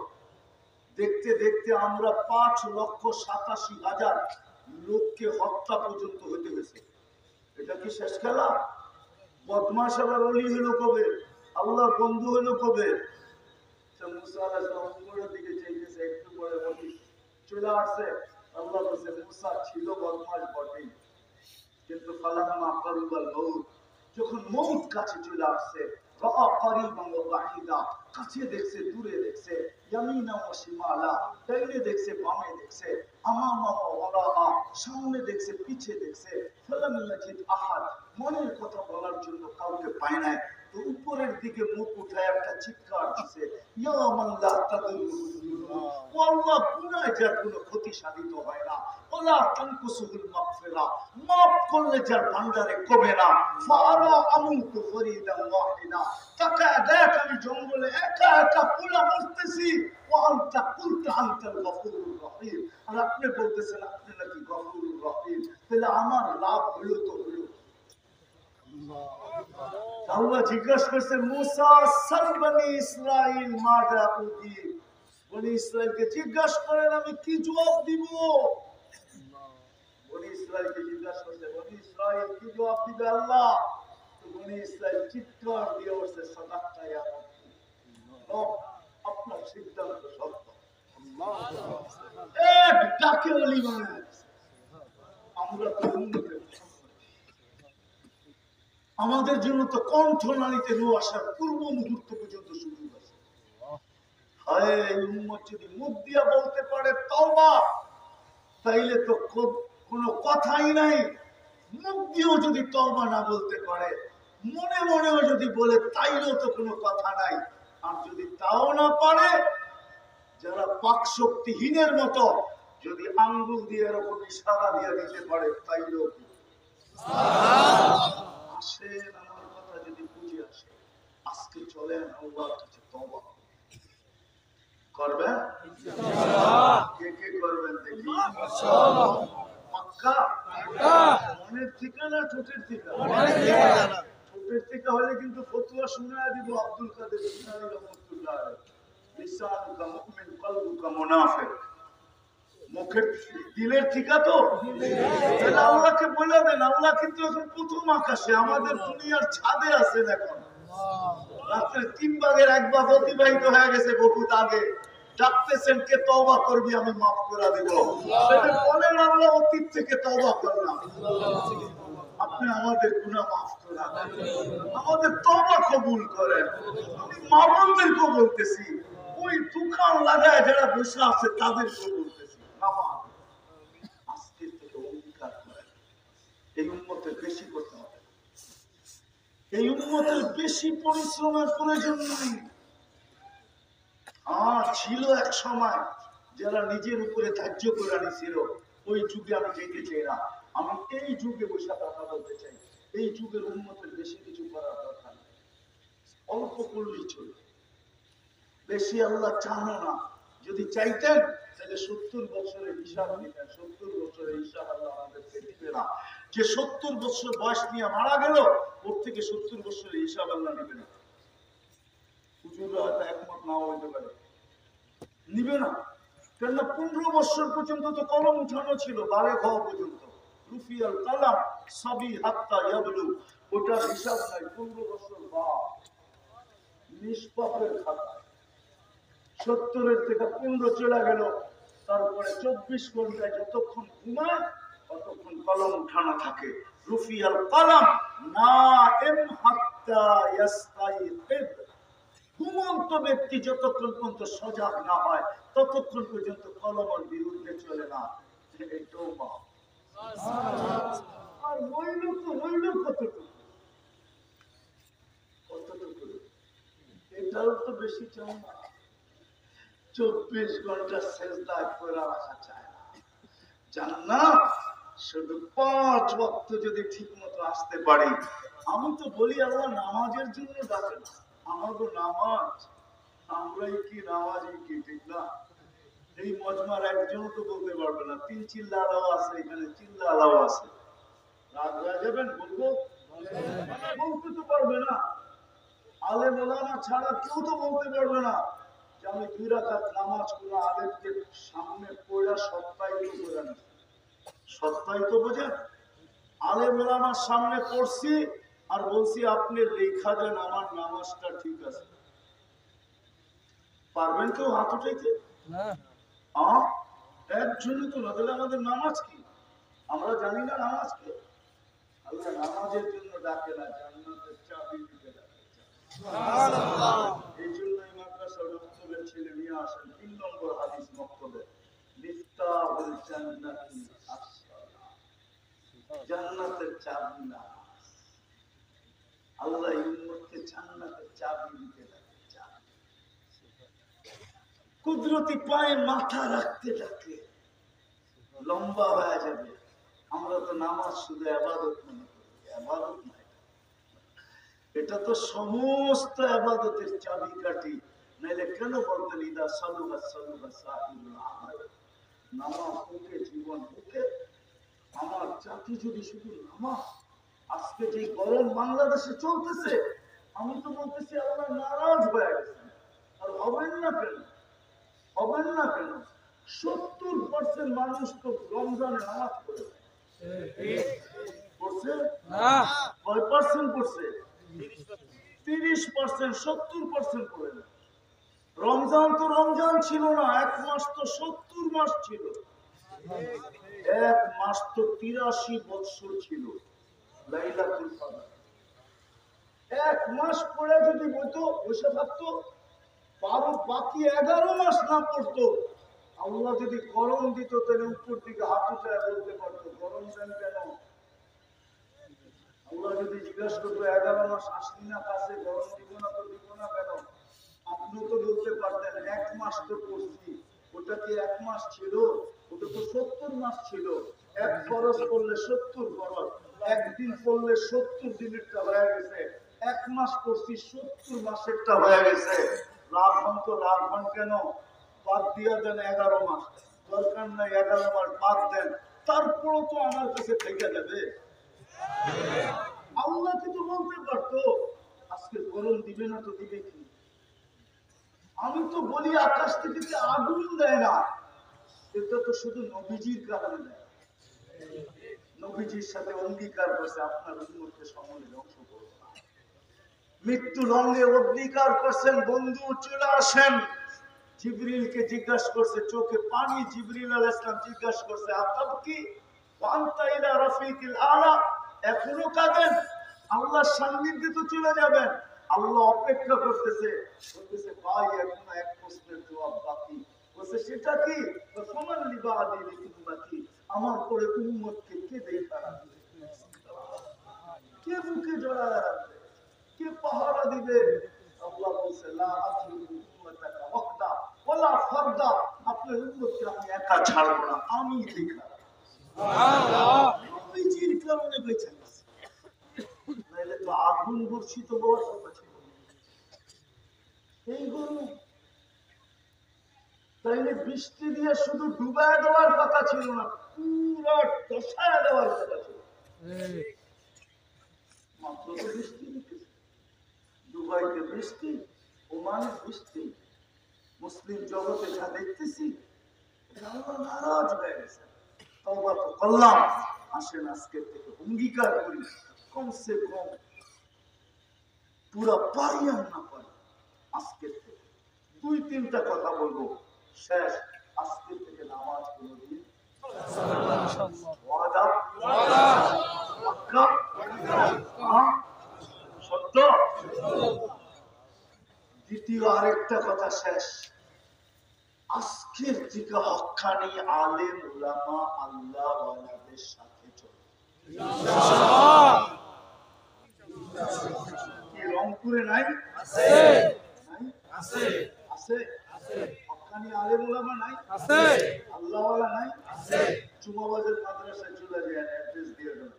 দেখতে দেখতে আমরা 5,87,000 লোককে হত্যা পর্যন্ত হতে হয়েছে। এটা কি শেষ খেলা? বদমাশ আবার অলি হলো কবে? আল্লাহর বন্ধু হলো কবে? মুসা আলাইহিস সালাম উপরের দিকে চাইতেছে, একটু পরে চলে আসছে। আল্লাহ বলছে মুসা ছিল বদমাশ বটে, কিন্তু ফালাম্মা কারুবাল মউত, যখন মউত কাছে চলে আসছে, রাআ কারিবান ওয়া বাঈদা, কাছে দেখছে দূরে দেখছে, ইয়ামিনা ওয়া শিমালা, ডাইনে দেখছে বামে দেখছে, আমামা ওয়া ওয়ারাআ, সামনে দেখছে পিছে দেখছে, ফালাম ইয়াজিদ আহাদ, মনের কথা বলার জন্য কাউকে পায় না। তো উপরের দিকে মুখ উঠায় একটা চিৎকার দিছে, ইয়া মান লা তাদুল্লু, ও আল্লাহ, গুনাহ যার কোনো ক্ষতি সাধিত হয় না, ওলা তানকুসুল মাগফিরা, মাফ করলে যার ভান্ডারে কমে না, ফারা আমুতু ফরিদান ওয়াহিদা, তাকায় দেখ আমি জঙ্গলে একা একা পুরা মরতেছি, ওয়া আনতা কুলতা আনতাল গফুরুর রহিম, আর আপনি বলতেছেন আপনি নাকি গফুরুর রহিম, তাহলে আমার লাভ হলো তো হলো। আল্লাহ জিজ্ঞাসা করছে মুসা সাল বনি ইসরাইল মাযা উতি, বনি ইসরাইলকে জিজ্ঞাসা করেন আমি কি জবাব দিব। বনি ইসরাইলকে জিজ্ঞাসা করছে, বনি ইসরাইল কি জবাব দিবে আল্লাহ? তো বনি ইসরাইল চিৎকার দিয়ে উঠছে, সাদাক্তা ইয়া রাব্বি, রব আপনার সিদ্ধান্ত সত্য। এক ডাকে ওলি বানায় আমরা তো উন্নতি, আমাদের জন্য তো কণ্ঠনালীতে রু আসার পূর্ব মুহূর্ত পর্যন্ত সুযোগ আছে। হায় উম্মত যদি মুখ দিয়া বলতে পারে তওবা, তাইলে তো কোনো কথাই নাই। মুখ দিয়েও যদি তওবা না বলতে পারে, মনে মনেও যদি বলে, তাইলেও তো কোনো কথা নাই। আর যদি তাও না পারে, যারা পাক শক্তিহীনের মতো যদি আঙ্গুল দিয়ে এরকম ইশারা দিয়ে দিতে পারে, তাইলেও আসেন। আমার কথা যদি বুঝে আসে, আজকে চলেন আল্লাহর কাছে তওবা করবেন। কে কে করবেন দেখি? পাক্কা? মনের ঠিকানা ঠোঁটের ঠিকানা? ঠোঁটের ঠিকা হলে কিন্তু ফতোয়া শুনায় দিব আব্দুল কাদের জিলানী রাহমাতুল্লাহ আলাইহি, লিসানুকা মুমিন কলবুকা মুনাফিক। মুখের দিলের ঠিকা তো? তাহলে আল্লাহকে বলে দেন, আল্লাহ কিন্তু এখন প্রথম আকাশে, আমাদের দুনিয়ার ছাদে আছেন এখন। রাত্রে 3 ভাগের 1 ভাগ অতিবাহিত হয়ে গেছে বহুত আগে, ডাকতেছেন কে তওবা করবি আমি মাফ করে দেব। সেটা বলেন আল্লাহ অতীত থেকে তওবা করলাম, আপনি আমাদের গুনাহ মাফ করে দেন, আমাদের তওবা কবুল করেন। আমি মা বোনদেরকেও বলতেছি, ওই দোকান লাগায় যারা বসে আছে তাদেরকেও বলতেছি, আজকের থেকে অঙ্গীকার করেন, এই উম্মতের বেশি করতে হবে, এই উম্মতের বেশি পরিশ্রমের প্রয়োজন নেই। ছিল এক সময় যারা নিজের উপরে ধার্য করে আনিছিল, ওই যুগে আমি যেতে চাই না। আমি এই যুগে বসে কথা বলতে চাই, এই যুগের উন্মতের বেশি কিছু করার দরকার নেই, অল্প করলেই চলবে। বেশি আল্লাহ চান না, যদি চাইতেন তাহলে 70 বছরের হিসাব নিতেন। 70 বছরের হিসাব আল্লাহ আমাদেরকে দিবে না। যে 70 বছর বয়স নিয়ে মারা গেল, ওর থেকে 70 বছরের হিসাব আল্লাহ নিবে না। হুজুররা হয়তো একমত নাও হইতে পারে, নিবে না। কেননা 15 বছর পর্যন্ত তো কলম উঠানো ছিল, বারে হওয়া পর্যন্ত, রুফিয়াল কালাম সাবি হাত্তা ইয়াবলু, ওটার হিসাব নাই। 15 বছর বাদ নিষ্পাপের খাতা, 70-এর থেকে 15 চলে গেল, তারপরে 24 ঘন্টায় যতক্ষণ ঘুমায় ততক্ষণ কলম উঠানো থাকে। রুফিয়াল কালাম নাইম হাত্তা ইয়াস্তাইকিদ, ঘুমন্ত ব্যক্তি যতক্ষণ পর্যন্ত সজাগ না হয় ততক্ষণ পর্যন্ত কলমের বিরুদ্ধে চলে না। আর রইল তো রইল কতটুকু, এটাও তো বেশি চাই না। 24 ঘন্টা সেজদায় পড়ে রাখা চায় না। জান্নাত শুধু 5 ওয়াক্ত যদি ঠিক মতো আসতে পারি। আমি তো বলি আল্লাহ নামাজের জন্য ডাকে না, আমাদের নামাজ, আমরাই কি নামাজি কি, ঠিক না? এই মজমার একজন তো বলতে পারবে না 3 চিল্লা আলাও আছে, এখানে চিল্লা আলাও আছে, রাগ হয়ে যাবেন বলবো? বলতে তো পারবে না। আলেম ওলামা ছাড়া কেউ তো বলতে পারবে না। যে আমি 2 রাকাত নামাজ কোনো আলেমকে সামনে পড়া সত্যায়িত করে না। সত্যায়িত বোঝেন? আলেম ওলামার সামনে পড়ছি আর বলছি আপনি লেখা দেন আমার নামাজটা ঠিক আছে। পারবেন কেউ হাত উঠাইতে? একজনই তো না, তাহলে আমাদের নামাজ কি? আমরা জানি না নামাজ কি? আল্লাহ নামাজের জন্য ডাকে না, জান্নাতের চাবি দিতে ডাকে। এই জন্য এই মাদ্রাসার মক্তবের ছেলে নিয়ে আসেন 3 নম্বর হাদিস মক্তবে, মিফতাহুল জান্নাতি আসসালাহ, জান্নাতের চাবি না। আল্লাহ এই উম্মতকে জান্নাতের চাবি দিতে ডাকে। কুদরতি পায়ে মাথা রাখতে ডাকে, লম্বা হয়ে যাবে। আমরা তো নামাজ শুধু ইবাদত মনে করি, ইবাদত নাই, এটা তো সমস্ত ইবাদতের চাবিকাঠি। নাইলে কেন বলতেন ইদা সালুহা সালুহা সাহিবুল আমাল, নামাজ ওকে জীবন ওকে। আমার জাতি যদি শুধু নামাজ, আজকে যে গরম বাংলাদেশে চলতেছে, আমি তো বলতেছি আল্লাহ নারাজ হয়ে গেছেন। আর হবেন না কেন? হবেন না কেন? 70% মানুষ তো রমজানে নামাজ পড়ে পড়ছে না। কয় পার্সেন্ট পড়ছে? 30%। 70% পড়ে না। রমজান তো রমজান ছিল না, 1 মাস তো 70 মাস ছিল। 1 মাস তো 83 বছর ছিল লাইলাতুল কদর। 1 মাস পরে যদি বলতো বসে থাকতো, বাকি 11 মাস না পড়তো, আল্লাহ যদি গরম দিত তাহলে উপর দিকে হাত উঠায় বলতে পারতো গরম দেন কেন? আল্লাহ যদি জিজ্ঞাসা করতো 11 মাস আসলি না কাছে, গরম দিব না তো দিব না কেন? আপনি তো বলতে পারতেন 1 মাস তো পড়ছি। ওটা কি 1 মাস ছিল? ওটা তো 70 মাস ছিল। 1 ফরজ করলে 70 ফরজ, একদিন করলে 70 দিনেরটা হয়ে গেছে। 1 মাস পড়ছি, 70 মাসেরটা হয়ে গেছে। রাখুন তো রাখুন কেন? বাদ দিয়া দেন 11 মাস, দরকার নাই 11 মাস বাদ দেন, তারপরও তো আমার কাছে থেকে যাবে। আল্লাহ কিন্তু বলতে পারতো আজকে গরম দিবে না তো দিবে কি? আমি তো বলি আকাশ থেকে আগুন দেয় না, এটা তো শুধু নবীজির কারণে দেয়। নবীজির সাথে অঙ্গীকার করছে আপনার উম্মতকে সম্মানের অংশ করবে না। মৃত্যু লঙ্গে অঙ্গীকার করছেন বন্ধু চলে আসেন। জিবরিলকে জিজ্ঞাসা করছে, চোখে পানি, জিবরিল আলাইহিস সালাম জিজ্ঞাসা করছে আতাব কি ওয়ান্তা ইলা রাফিকিল আলা, এখনো কাঁদেন? আল্লাহর সান্নিধ্যে তো চলে যাবেন। আল্লাহ অপেক্ষা করতেছে, বলতেছে ভাই এখনো 1 প্রশ্নের জবাব বাকি। বলছে সেটা কি? ফামান লিবাদি লিউম্মতি, আমার পরে উম্মতকে কে দেখা রাখবে? কে বুকে জড়ায় রাখবে? কে পাহারা দিবে? আল্লাহ বলছে লা আতরুকু উম্মাতাকা ওয়াহদা ওয়ালা ফারদা, আপনার উম্মতকে আমি একা ছাড়ব না, আমি দেখা রাখব। সুবহানাল্লাহ। নবীজির কারণে বেঁচে গেছে, নাইলে তো আগুন বর্ষিত হওয়ার কথা ছিল। এই গরম, তাইলে বৃষ্টি দিয়ে শুধু ডুবায় দেওয়ার কথা ছিল না, পুরো ধসায় দেওয়ার কথা ছিল। মাত্র তো বৃষ্টি দিতেছে, দুবাইতে বৃষ্টি, ওমানে বৃষ্টি, মুসলিম জগতে যা দেখতেছি, আল্লাহ নারাজ হয়ে গেছে। তওবা তো করলাম, আসেন আজকে থেকে অঙ্গীকার করি কমসে কম পুরা পারি আর না পারি, আজকে থেকে 2-3টা কথা বলবো, শেষ। আজকে থেকে নামাজ কোনদিন ওয়াদা পাক্কা সত্য। দ্বিতীয় আরেকটা কথা শেষ, আজকের থেকে হক্কানি আলেম উলামা আল্লাহ ওয়ালাদের সাথে চলবে ইনশাআল্লাহ। কি রংপুরে নাই? আছে আছে আছে আছে। হক্কানি আলেম উলামা নাই? আছে। আল্লাহ ওয়ালা নাই? আছে। চুমাবাজার মাদ্রাসায় চলে যায়, অ্যাড্রেস দিয়ে দেন,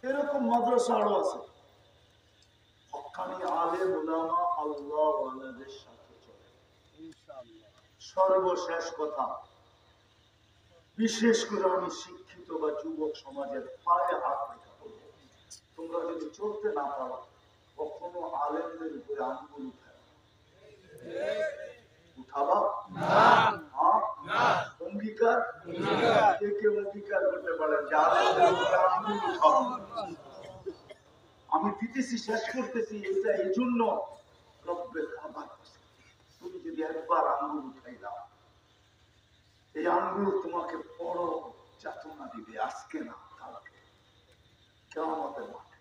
এরকম মাদ্রাসা আরো আছে। হক্কানি আলেম উলামা আল্লাহ ওয়ালাদের সাথে চলে ইনশাআল্লাহ। সর্বশেষ কথা, বিশেষ করে আমি শিক্ষিত বা যুবক সমাজের পায়ে হাত রেখে বলব, তোমরা যদি চলতে না পারো কখনো আলেমদের উপরে আঙ্গুল উঠায়। খাবা অঙ্গীকার কে কে অঙ্গীকার করতে পারেন যে আলেমদের উপরে আঙ্গুল উঠাবো? আমি দিতেছি, শেষ করতেছি, এটা এই জন্য রব্বের খাবার। তুমি যদি একবার আঙ্গুল উঠাই দাও, এই আঙ্গুল তোমাকে বড় যাতনা দিবে, আজকে না কালকে, কিয়ামতের মাঠে।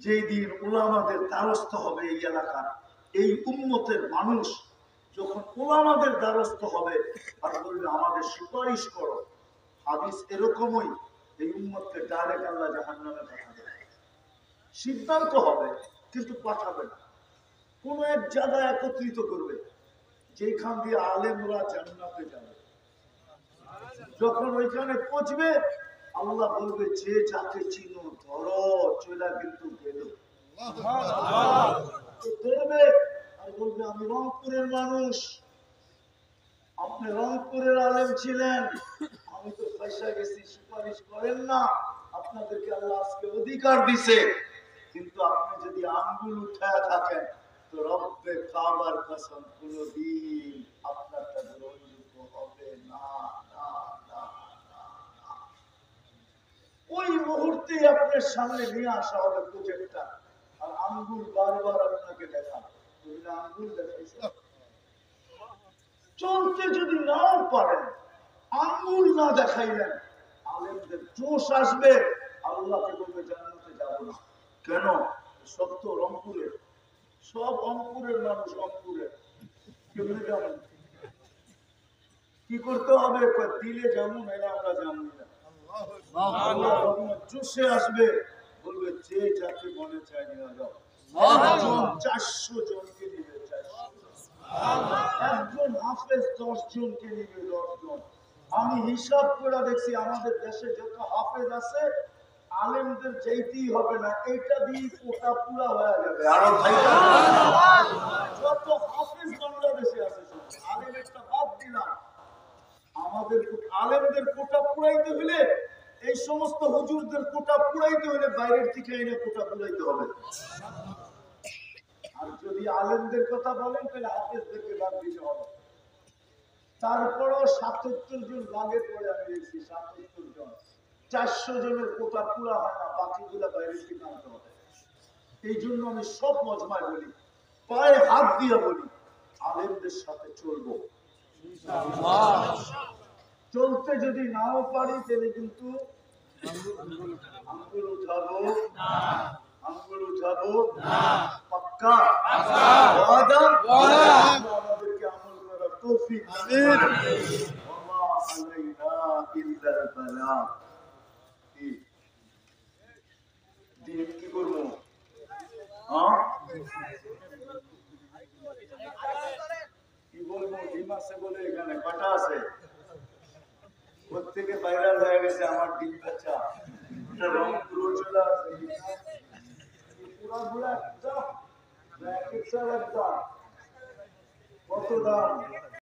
যেই দিন উলামাদের দ্বারস্থ হবে এই এলাকার, এই উম্মতের মানুষ যখন উলামাদের দ্বারস্থ হবে আর বলবে আমাদের সুপারিশ করো, হাদিস এরকমই, এই উম্মতকে ডাইরেক্ট আল্লাহ জাহান্নামে পাঠাবে। সিদ্ধান্ত হবে কিন্তু পাঠাবে না, কোন এক জায়গায় একত্রিত করবে যেখান দিয়ে আলেমরা জান্নাতে যাবে। যখন ওইখানে পৌঁছবে আল্লাহ বলবে যে যাকে চিনো ধরো, চলে কিন্তু গেল। ধরবে আর বলবে আমি রংপুরের মানুষ, আপনি রংপুরের আলেম ছিলেন, আমি তো পয়সা গেছি, সুপারিশ করেন না, আপনাদেরকে আল্লাহ আজকে অধিকার দিছে, কিন্তু আপনি যদি আঙ্গুল উঠায় থাকেন তো রব্বে কাবার কসম কোনদিন আপনারটা গ্রহণযোগ্য হবে না। ওই মুহূর্তে আপনার সামনে নিয়ে আসা হবে প্রজেক্টটা, আর আঙ্গুল বারবার আপনাকে দেখাবে, আঙ্গুল দেখাইছে। চলতে যদি নাও পারেন, আঙ্গুল না দেখাইলেন, আলেমদের জোশ আসবে, আল্লাহকে বলবে জান্নাতে যাব না। কেন? সব তো রংপুরের, সব রংপুরের মানুষ, রংপুরের কেমনে যাবেন? কি করতে হবে? দিলে যেমন এরা আমরা জানি না। জোশে আসবে, বলবে যে যাকে মনে চায় নিয়ে যাও। 400 জনকে নিবে, 400। একজন হাফেজ 10 জনকে নিবে, 10 জন। আমি হিসাব করে দেখছি আমাদের দেশে যত হাফেজ আছে, আলেমদের যেতেই হবে না, এটা দিয়ে কোটা পুরা হয়ে যাবে। আরো যত হাফেজ বাংলাদেশে আছে, আলেমেরটা বাদ দিলাম, আমাদের আলেমদের কোটা পুরাইতে হলে, এই সমস্ত হুজুরদের কোটা পুরাইতে হলে বাইরের থেকে এনে কোটা পুরাইতে হবে। আর যদি আলেমদের কথা বলেন তাহলে হাফেজদেরকে বাদ দিতে হবে। তারপরও 77 জন ভাগে পড়ে আমি দেখছি, 77 জন, 400 জনের কোটা পুরা হয় না, বাকিগুলা বাইরের থেকে আনতে হবে। এই জন্য আমি সব মজমায় বলি, পায়ে হাত দিয়ে বলি, আলেমদের সাথে চলবো। চলতে যদি নাও পারি তাহলে কিন্তু আঙ্গুল উঠাবো, আঙ্গুল উঠাবো, পাক্কা ওয়াদা। আমাদেরকে আমল করার তৌফিক দিন। ওয়া মা আলাইনা ইল্লাল বালাগ। দিন কি করবো? কি বলবো? ডিম আছে বলে এখানে কটা আছে, প্রত্যেকে ভাইরাল হয়ে গেছে আমার ডিম বেচা, রং পুরো চলে আসে, পুরা পুরা একটা কত দাম?